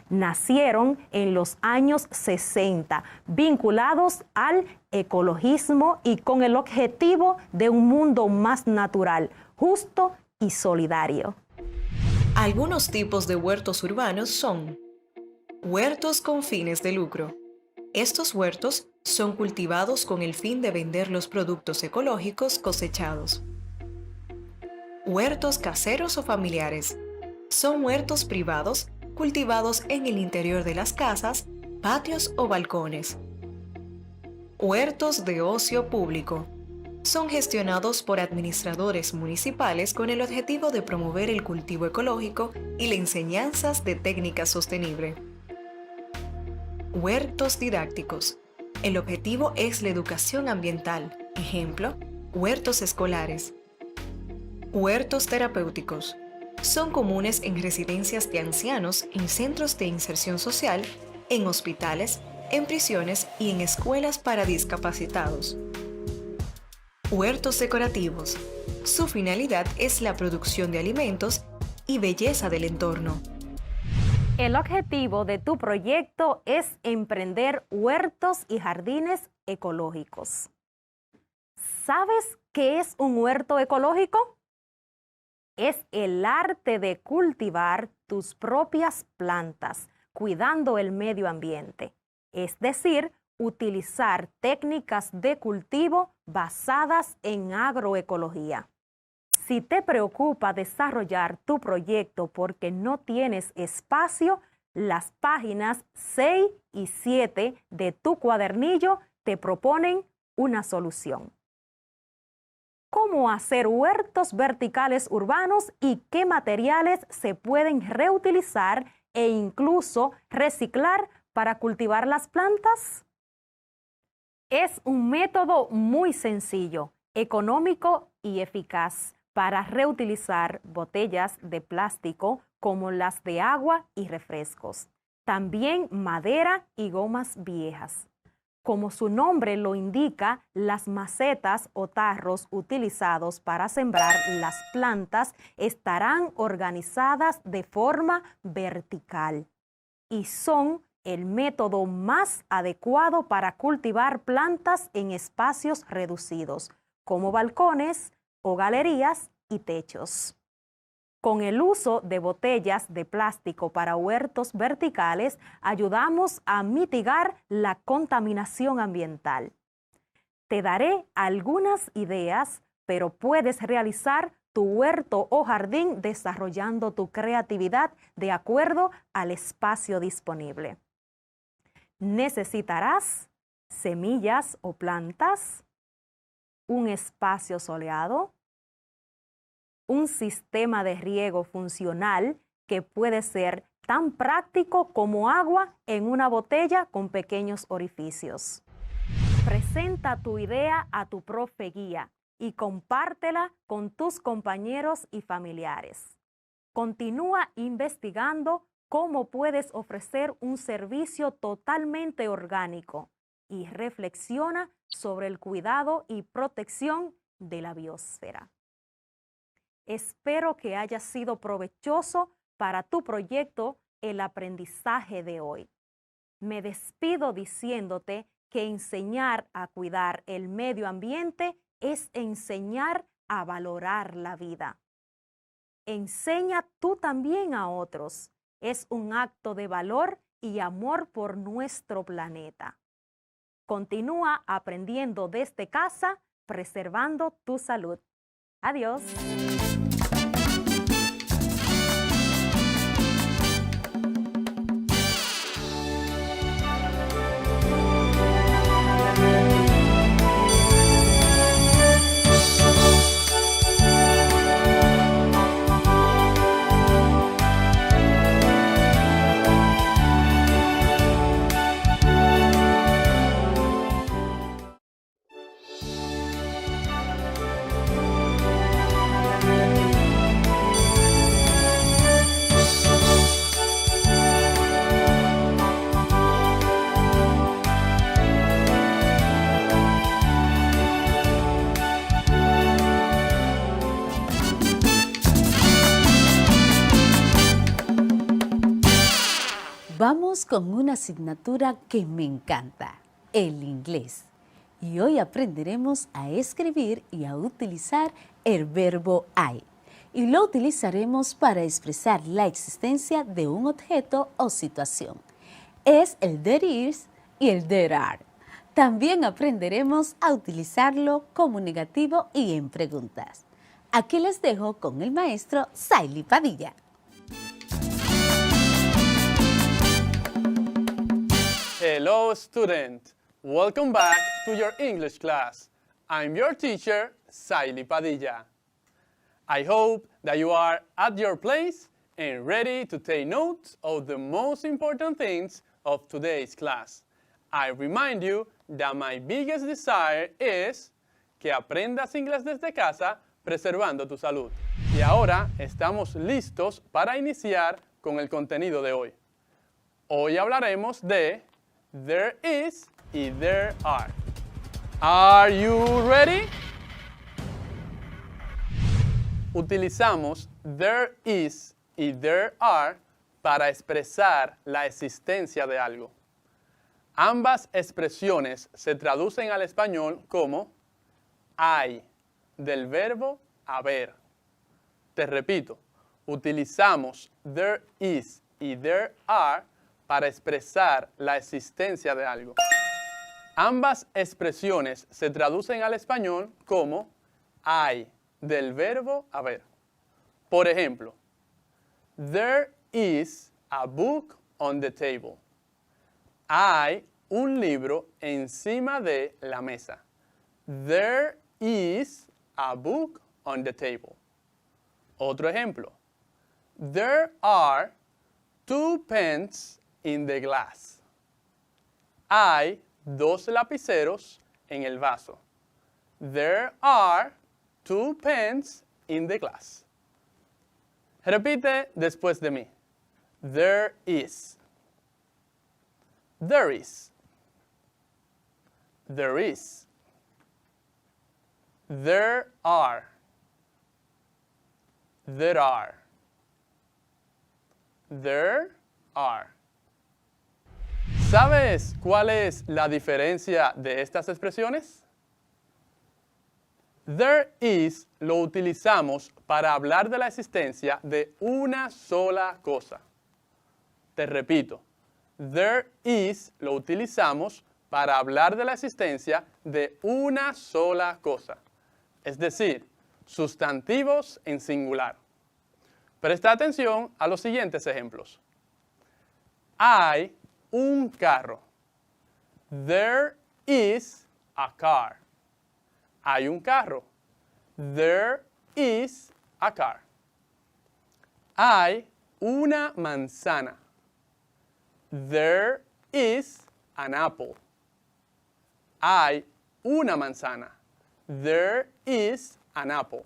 Nacieron en los años 60, vinculados al ecologismo y con el objetivo de un mundo más natural, justo y solidario. Algunos tipos de huertos urbanos son huertos con fines de lucro. Estos huertos son cultivados con el fin de vender los productos ecológicos cosechados. Huertos caseros o familiares. Son huertos privados cultivados en el interior de las casas, patios o balcones. Huertos de ocio público. Son gestionados por administradores municipales con el objetivo de promover el cultivo ecológico y las enseñanzas de técnica sostenible. Huertos didácticos. El objetivo es la educación ambiental. Ejemplo, huertos escolares. Huertos terapéuticos. Son comunes en residencias de ancianos, en centros de inserción social, en hospitales, en prisiones y en escuelas para discapacitados. Huertos decorativos. Su finalidad es la producción de alimentos y belleza del entorno. El objetivo de tu proyecto es emprender huertos y jardines ecológicos. ¿Sabes qué es un huerto ecológico? Es el arte de cultivar tus propias plantas, cuidando el medio ambiente. Es decir, utilizar técnicas de cultivo basadas en agroecología. Si te preocupa desarrollar tu proyecto porque no tienes espacio, las páginas 6 y 7 de tu cuadernillo te proponen una solución. ¿Cómo hacer huertos verticales urbanos y qué materiales se pueden reutilizar e incluso reciclar para cultivar las plantas? Es un método muy sencillo, económico y eficaz para reutilizar botellas de plástico como las de agua y refrescos, también madera y gomas viejas. Como su nombre lo indica, las macetas o tarros utilizados para sembrar las plantas estarán organizadas de forma vertical y son el método más adecuado para cultivar plantas en espacios reducidos, como balcones o galerías y techos. Con el uso de botellas de plástico para huertos verticales, ayudamos a mitigar la contaminación ambiental. Te daré algunas ideas, pero puedes realizar tu huerto o jardín desarrollando tu creatividad de acuerdo al espacio disponible. Necesitarás semillas o plantas, un espacio soleado, un sistema de riego funcional que puede ser tan práctico como agua en una botella con pequeños orificios. Presenta tu idea a tu profe guía y compártela con tus compañeros y familiares. Continúa investigando cómo puedes ofrecer un servicio totalmente orgánico y reflexiona sobre el cuidado y protección de la biosfera. Espero que haya sido provechoso para tu proyecto el aprendizaje de hoy. Me despido diciéndote que enseñar a cuidar el medio ambiente es enseñar a valorar la vida. Enseña tú también a otros. Es un acto de valor y amor por nuestro planeta. Continúa aprendiendo desde casa, preservando tu salud. Adiós. Vamos con una asignatura que me encanta, el inglés. Y hoy aprenderemos a escribir y a utilizar el verbo I. Y lo utilizaremos para expresar la existencia de un objeto o situación. Es el there is y el there are. También aprenderemos a utilizarlo como negativo y en preguntas. Aquí les dejo con el maestro Saily Padilla. Hello student, welcome back to your English class. I'm your teacher, Saily Padilla. I hope that you are at your place and ready to take notes of the most important things of today's class. I remind you that my biggest desire is que aprendas inglés desde casa preservando tu salud. Y ahora estamos listos para iniciar con el contenido de hoy. Hoy hablaremos de there is y there are. Are you ready? Utilizamos there is y there are para expresar la existencia de algo. Ambas expresiones se traducen al español como hay, del verbo haber. Te repito, utilizamos there is y there are para expresar la existencia de algo. Ambas expresiones se traducen al español como hay, del verbo haber. Por ejemplo, there is a book on the table. Hay un libro encima de la mesa. There is a book on the table. Otro ejemplo. There are 2 pens in the glass. Hay 2 lapiceros en el vaso. There are 2 pens in the glass. Repite después de mí. There is. There is. There is. There are. There are. There are. ¿Sabes cuál es la diferencia de estas expresiones? There is lo utilizamos para hablar de la existencia de una sola cosa. Te repito, there is lo utilizamos para hablar de la existencia de una sola cosa. Es decir, sustantivos en singular. Presta atención a los siguientes ejemplos. Hay un carro. There is a car. Hay un carro. There is a car. Hay una manzana. There is an apple. Hay una manzana. There is an apple.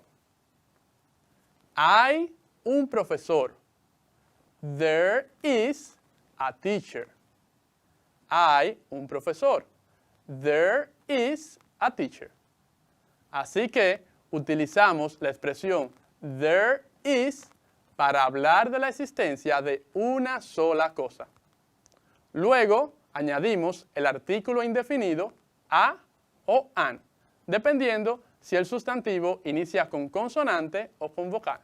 Hay un profesor. There is a teacher. Hay un profesor. There is a teacher. Así que utilizamos la expresión there is para hablar de la existencia de una sola cosa. Luego añadimos el artículo indefinido a o an, dependiendo si el sustantivo inicia con consonante o con vocal.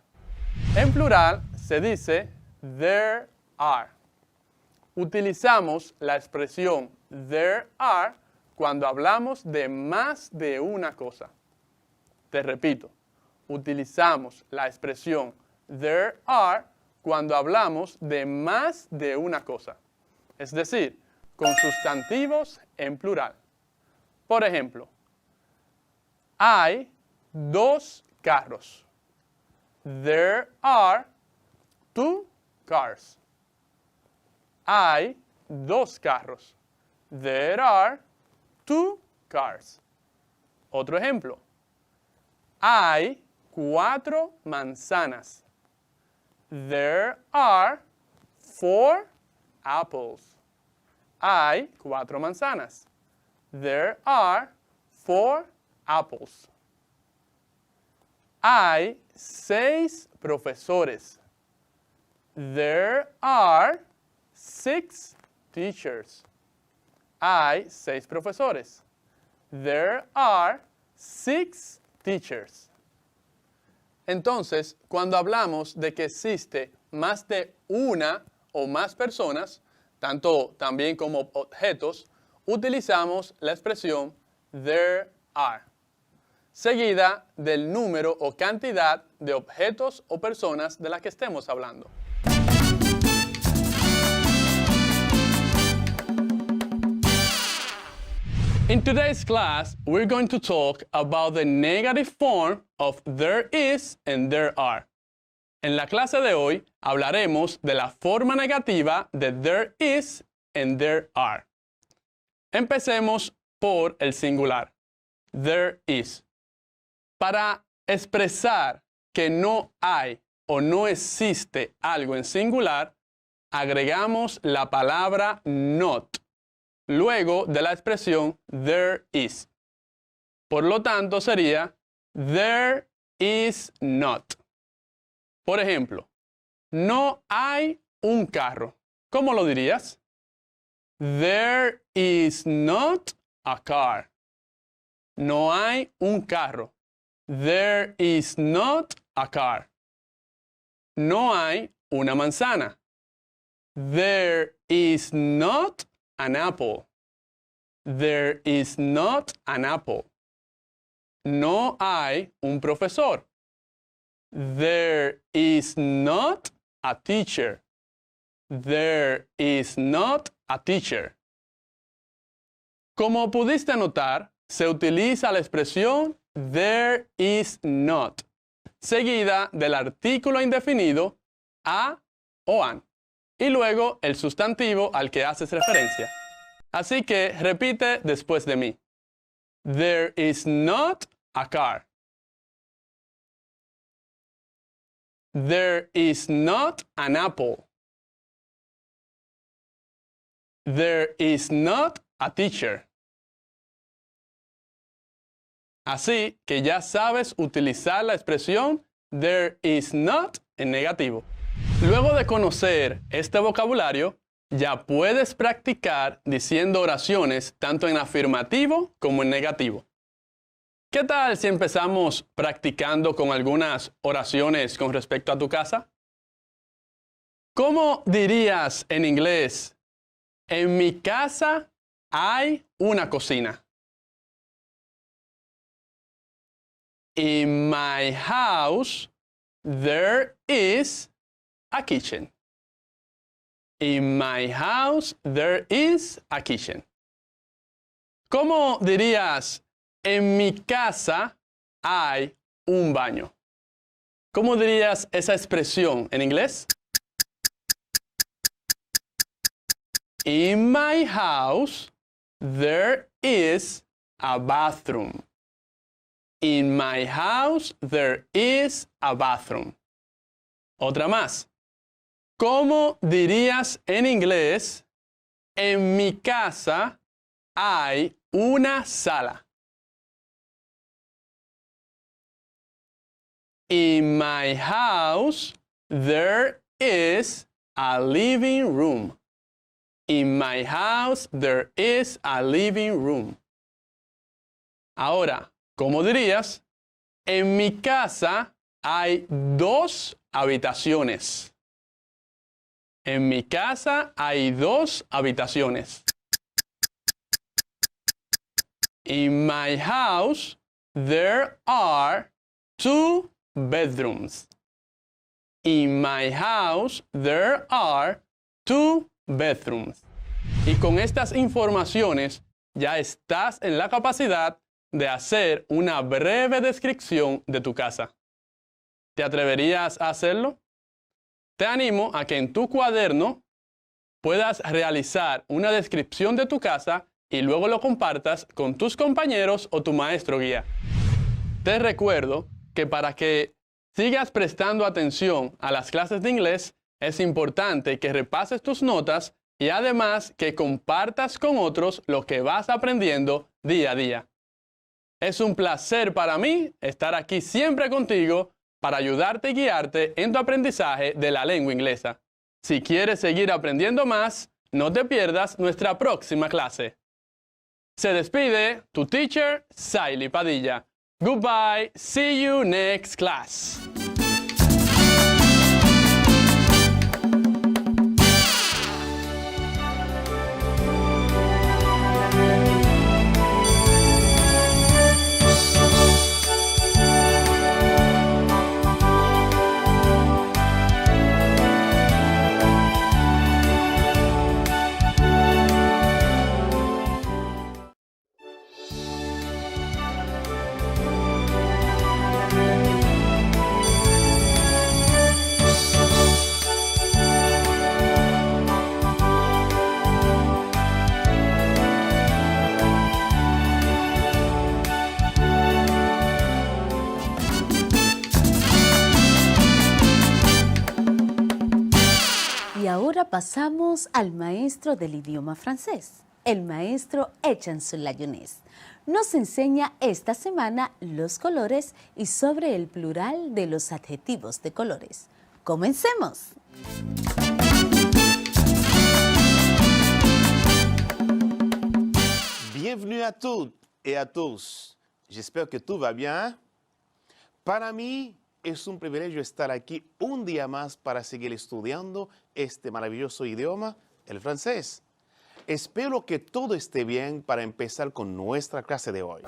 En plural se dice there are. Utilizamos la expresión there are cuando hablamos de más de una cosa. Te repito, utilizamos la expresión there are cuando hablamos de más de una cosa. Es decir, con sustantivos en plural. Por ejemplo, hay 2 carros. There are 2 cars. Hay 2 carros. There are 2 cars. Otro ejemplo. Hay 4 manzanas. There are 4 apples. Hay 4 manzanas. There are 4 apples. Hay 6 profesores. There are 6 teachers. Hay 6 profesores. There are 6 teachers. Entonces, cuando hablamos de que existe más de una o más personas, tanto también como objetos, utilizamos la expresión there are, seguida del número o cantidad de objetos o personas de las que estemos hablando. In today's class, we're going to talk about the negative form of there is and there are. En la clase de hoy hablaremos de la forma negativa de there is and there are. Empecemos por el singular. There is. Para expresar que no hay o no existe algo en singular, agregamos la palabra not luego de la expresión there is. Por lo tanto, sería there is not. Por ejemplo, no hay un carro. ¿Cómo lo dirías? There is not a car. No hay un carro. There is not a car. No hay una manzana. There is not an apple. There is not an apple. No hay un profesor. There is not a teacher. There is not a teacher. Como pudiste notar, se utiliza la expresión there is not, seguida del artículo indefinido a o an, y luego el sustantivo al que haces referencia. Así que repite después de mí. There is not a car. There is not an apple. There is not a teacher. Así que ya sabes utilizar la expresión there is not en negativo. Luego de conocer este vocabulario, ya puedes practicar diciendo oraciones tanto en afirmativo como en negativo. ¿Qué tal si empezamos practicando con algunas oraciones con respecto a tu casa? ¿Cómo dirías en inglés? En mi casa hay una cocina. In my house, there is a kitchen. In my house, there is a kitchen. ¿Cómo dirías? En mi casa hay un baño. ¿Cómo dirías esa expresión en inglés? In my house, there is a bathroom. In my house, there is a bathroom. Otra más. ¿Cómo dirías en inglés? En mi casa hay una sala. In my house, there is a living room. In my house, there is a living room. Ahora, ¿cómo dirías? En mi casa hay 2 habitaciones. En mi casa hay 2 habitaciones. In my house, there are 2 bedrooms. In my house, there are 2 bedrooms. Y con estas informaciones ya estás en la capacidad de hacer una breve descripción de tu casa. ¿Te atreverías a hacerlo? Te animo a que en tu cuaderno puedas realizar una descripción de tu casa y luego lo compartas con tus compañeros o tu maestro guía. Te recuerdo que para que sigas prestando atención a las clases de inglés, es importante que repases tus notas y además que compartas con otros lo que vas aprendiendo día a día. Es un placer para mí estar aquí siempre contigo para ayudarte y guiarte en tu aprendizaje de la lengua inglesa. Si quieres seguir aprendiendo más, no te pierdas nuestra próxima clase. Se despide tu teacher, Saily Padilla. Goodbye, see you next class. Y ahora pasamos al maestro del idioma francés, el maestro Echanson Layonés. Nos enseña esta semana los colores y sobre el plural de los adjetivos de colores. ¡Comencemos! Bienvenue à toutes et à tous. J'espère que tout va bien. Para mí es un privilegio estar aquí un día más para seguir estudiando este maravilloso idioma, el francés. Espero que todo esté bien para empezar con nuestra clase de hoy.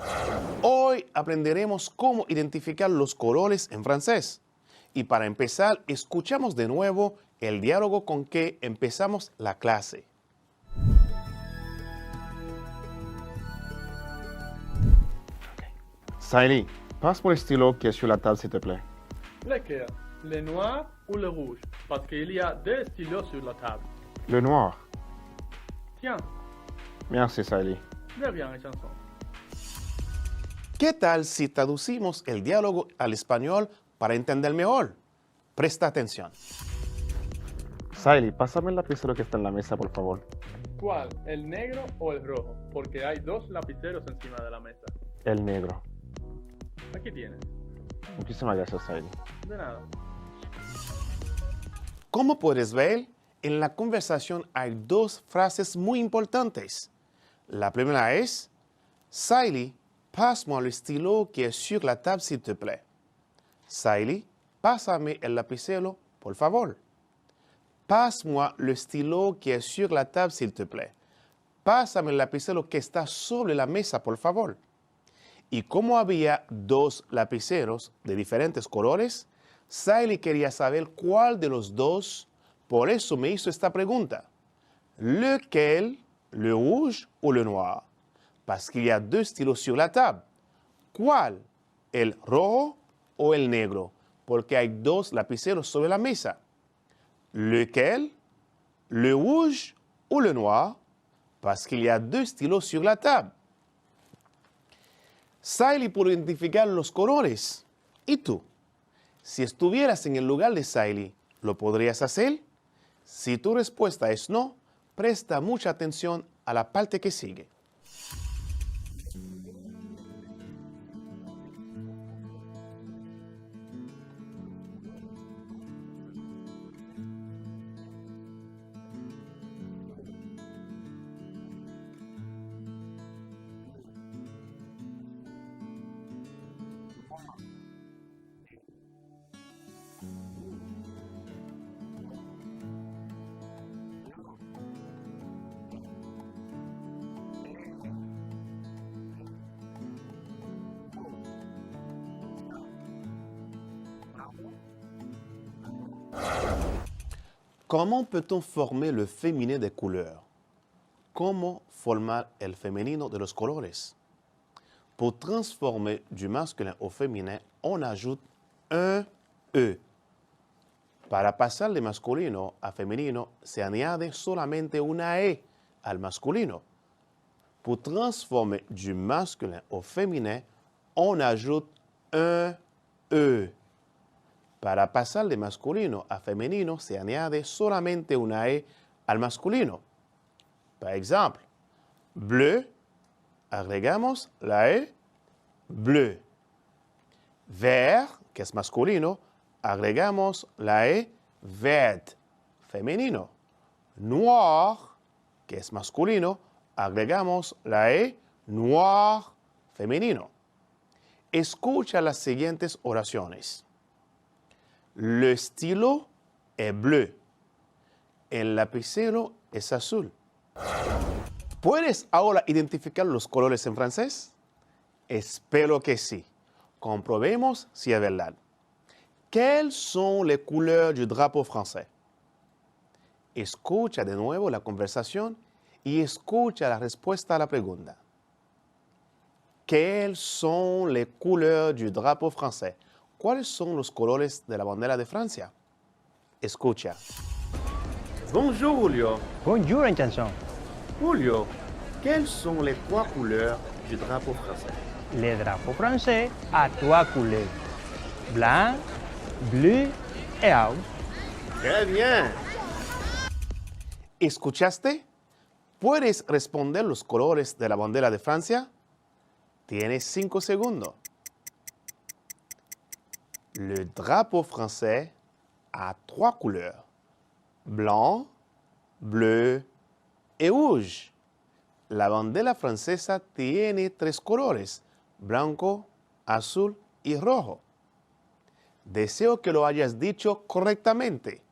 Hoy aprenderemos cómo identificar los colores en francés. Y para empezar, escuchamos de nuevo el diálogo con que empezamos la clase. Saïli, passe-moi le stylo qui est sur la table, s'il te plaît. Lequel, le noir ou le rouge? Parce qu'il y a deux stylos sur la table. Le noir. Tiens, Merci, Saïli. de bien, chanson. ¿Qué tal si traducimos el diálogo al español para entender mejor? Presta atención. Saïli, pásame el lapicero que está en la mesa, por favor. ¿Cuál, el negro o el rojo? Porque hay dos lapiceros encima de la mesa. El negro. Aquí tienes. Muchísimas gracias, Saïli. De nada. Como puedes ver, en la conversación hay dos frases muy importantes. La primera es, Saïli, passe-moi le stylo qui est sur la table, s'il te plaît. Saïli, pásame el lapicero, por favor. Passe-moi le stylo qui est sur la table, s'il te plaît. Pásame el lapicero que está sobre la mesa, por favor. Y como había dos lapiceros de diferentes colores, Saïli quería saber cuál de los dos, por eso me hizo esta pregunta. Lequel, le rouge ou le noir? Parce qu'il y a deux stylos sur la table. ¿Cuál? ¿El rojo o el negro? Porque hay dos lapiceros sobre la mesa. Lequel? Le rouge ou le noir? Parce qu'il y a deux stylos sur la table. Saïli pudo identificar los colores. ¿Y tú? Si estuvieras en el lugar de Saïli, ¿lo podrías hacer? Si tu respuesta es no, presta mucha atención a la parte que sigue. Comment peut-on former le féminin des couleurs? ¿Cómo formar el femenino de los colores? Pour transformer du masculin au féminin, on ajoute un E. Para pasar de masculino a femenino, se añade solamente una E al masculino. Pour transformer du masculin au féminin, on ajoute un E. Para pasar de masculino a femenino, se añade solamente una E al masculino. Par exemple, bleu, agregamos la E, bleu. Vert, que es masculino, agregamos la E, vert, femenino. Noir, que es masculino, agregamos la E, noir, femenino. Escucha las siguientes oraciones. Le stylo est bleu. El lapicero es azul. ¿Puedes ahora identificar los colores en francés? Espero que sí. Comprobemos si es verdad. Quelles sont les couleurs du drapeau français? Escucha de nuevo la conversación y escucha la respuesta a la pregunta. Quelles sont les couleurs du drapeau français? ¿Cuáles son los colores de la bandera de Francia? Escucha. Bonjour Julio. Bonjour Chanson. Julio, quelles sont les trois couleurs du drapeau français? Le drapeau français a trois couleurs. Blanc, bleu et rouge. Très bien. ¿Escuchaste? ¿Puedes responder los colores de la bandera de Francia? Tienes 5 segundos. Le drapeau français a trois couleurs. Blanc, bleu et rouge. La bandera francesa tiene 3 colores. Blanco, azul y rojo. Deseo que lo hayas dicho correctamente.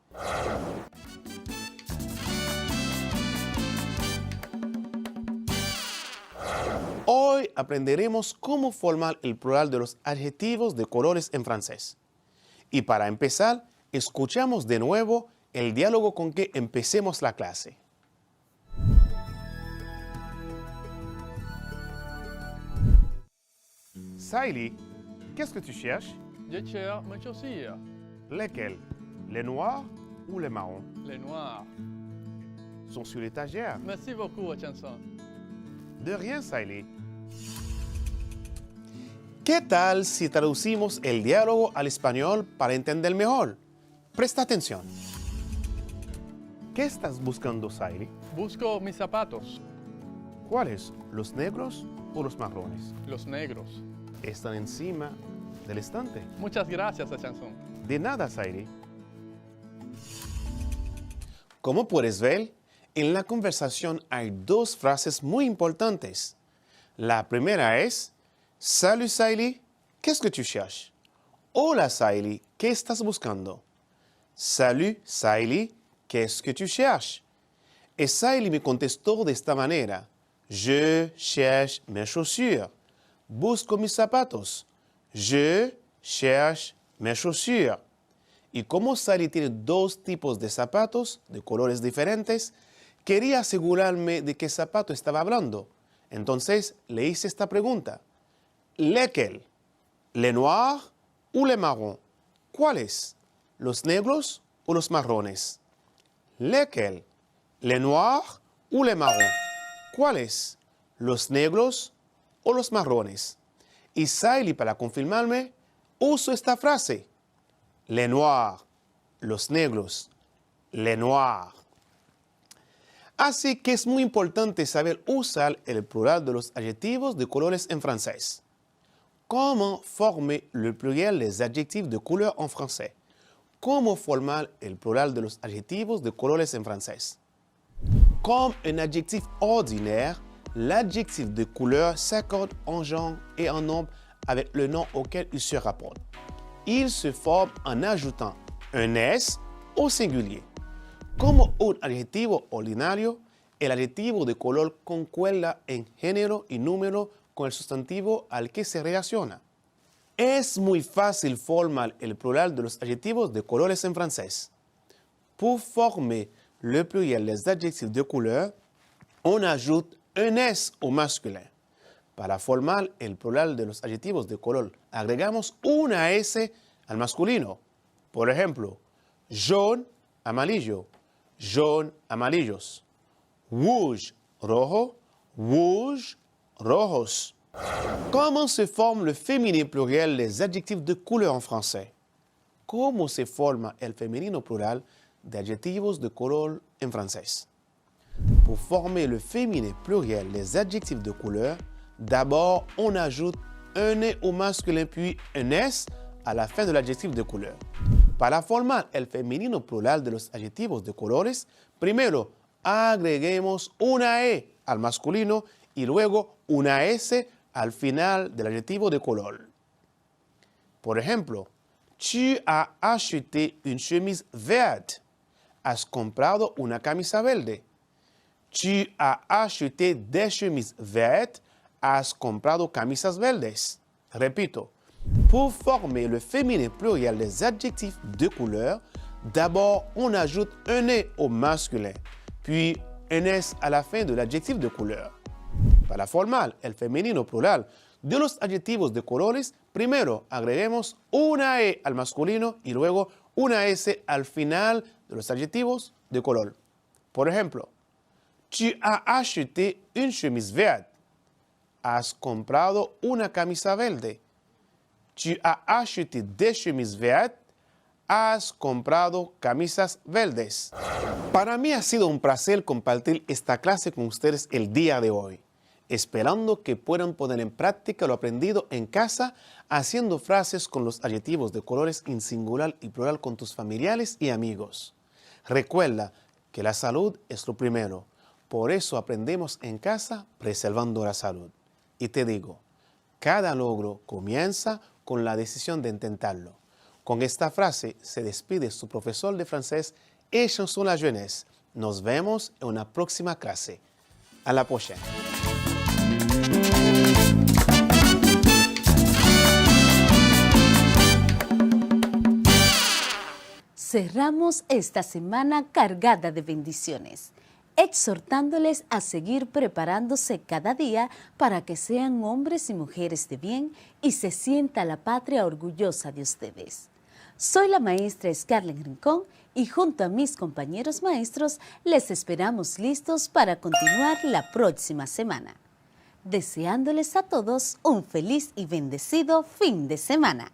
Hoy aprenderemos cómo formar el plural de los adjetivos de colores en francés. Y para empezar, escuchamos de nuevo el diálogo con que empecemos la clase. Saïli, qu'est-ce que tu cherches? Je cherche mes chaussures. Lesquelles? Les noirs ou les marrons? Les noirs. Sont sur l'étagère. Merci beaucoup, Chanson. De rien, Saïli. ¿Qué tal si traducimos el diálogo al español para entender mejor? Presta atención. ¿Qué estás buscando, Saïli? Busco mis zapatos. ¿Cuáles? ¿Los negros o los marrones? Los negros. Están encima del estante. Muchas gracias, Chanson. De nada, Saïli. Como puedes ver, en la conversación hay dos frases muy importantes. La primera es, Salut Saïli, qu'est-ce que tu cherches? Hola Saïli, ¿qué estás buscando? Salut Saïli, qu'est-ce que tu cherches? Et Saïli me contestó de esta manera. Je cherche mes chaussures. Busco mis zapatos. Je cherche mes chaussures. Y como Saïli tiene dos tipos de zapatos de colores diferentes, quería asegurarme de qué zapato estaba hablando. Entonces le hice esta pregunta. Lesquels? ¿Les noirs ou les marrons? ¿Cuáles? ¿Los negros o los marrones? Lesquels? ¿Les noirs ou les marrons? ¿Cuáles? ¿Los negros o los marrones? Y Saïli, para confirmarme, uso esta frase. Les noirs, los negros, les noirs. Así que es muy importante saber usar el plural de los adjetivos de colores en francés. Comment former le pluriel des adjectifs de couleur en français? ¿Cómo formar el plural de los adjetivos de colores en francés? Comme un adjectif ordinaire, l'adjectif de couleur s'accorde en genre et en nombre avec le nom auquel il se rapporte. Il se forme en ajoutant un S au singulier. Como un adjetivo ordinario, el adjetivo de color concuerda en género y número con el sustantivo al que se relaciona. Es muy fácil formar el plural de los adjetivos de colores en francés. Pour former le pluriel des adjectifs de couleur, on ajoute un S au masculin. Para formar el plural de los adjetivos de color, agregamos una S al masculino. Por ejemplo, jaune, amarillo, jaune, amarillos. Rouge, rojo, rouge, rojos. Comment se forme le féminin pluriel des adjectifs de couleur en français? ¿Cómo se forma el femenino plural de adjetivos de color en francés? Pour former le féminin pluriel des adjectifs de couleur, d'abord on ajoute un E au masculin puis un S à la fin de l'adjectif de couleur. Para formar el femenino plural de los adjetivos de colores, primero agreguemos una E al masculino y luego una S al final del adjetivo de color. Por ejemplo, tu as acheté une chemise verte. Has comprado una camisa verde. Tu as acheté des chemises vertes. Has comprado camisas verdes. Repito, pour former le féminin pluriel des adjectifs de couleur, d'abord on ajoute un E au masculin, puis un S à la fin de l'adjectif de couleur. Para formar el femenino plural de los adjetivos de colores, primero agreguemos una E al masculino y luego una S al final de los adjetivos de color. Por ejemplo, tu as acheté une chemise verte. Has comprado una camisa verde. Tu as acheté des chemises vertes. Has comprado camisas verdes. Para mí ha sido un placer compartir esta clase con ustedes el día de hoy, esperando que puedan poner en práctica lo aprendido en casa, haciendo frases con los adjetivos de colores en singular y plural con tus familiares y amigos. Recuerda que la salud es lo primero, por eso aprendemos en casa preservando la salud. Y te digo, cada logro comienza con la decisión de intentarlo. Con esta frase se despide su profesor de francés et Chanson la Jeunesse. Nos vemos en una próxima clase. A la prochaine. cerramos esta semana cargada de bendiciones, exhortándoles a seguir preparándose cada día para que sean hombres y mujeres de bien y se sienta la patria orgullosa de ustedes. Soy la maestra Scarlett Rincón y junto a mis compañeros maestros les esperamos listos para continuar la próxima semana. Deseándoles a todos un feliz y bendecido fin de semana.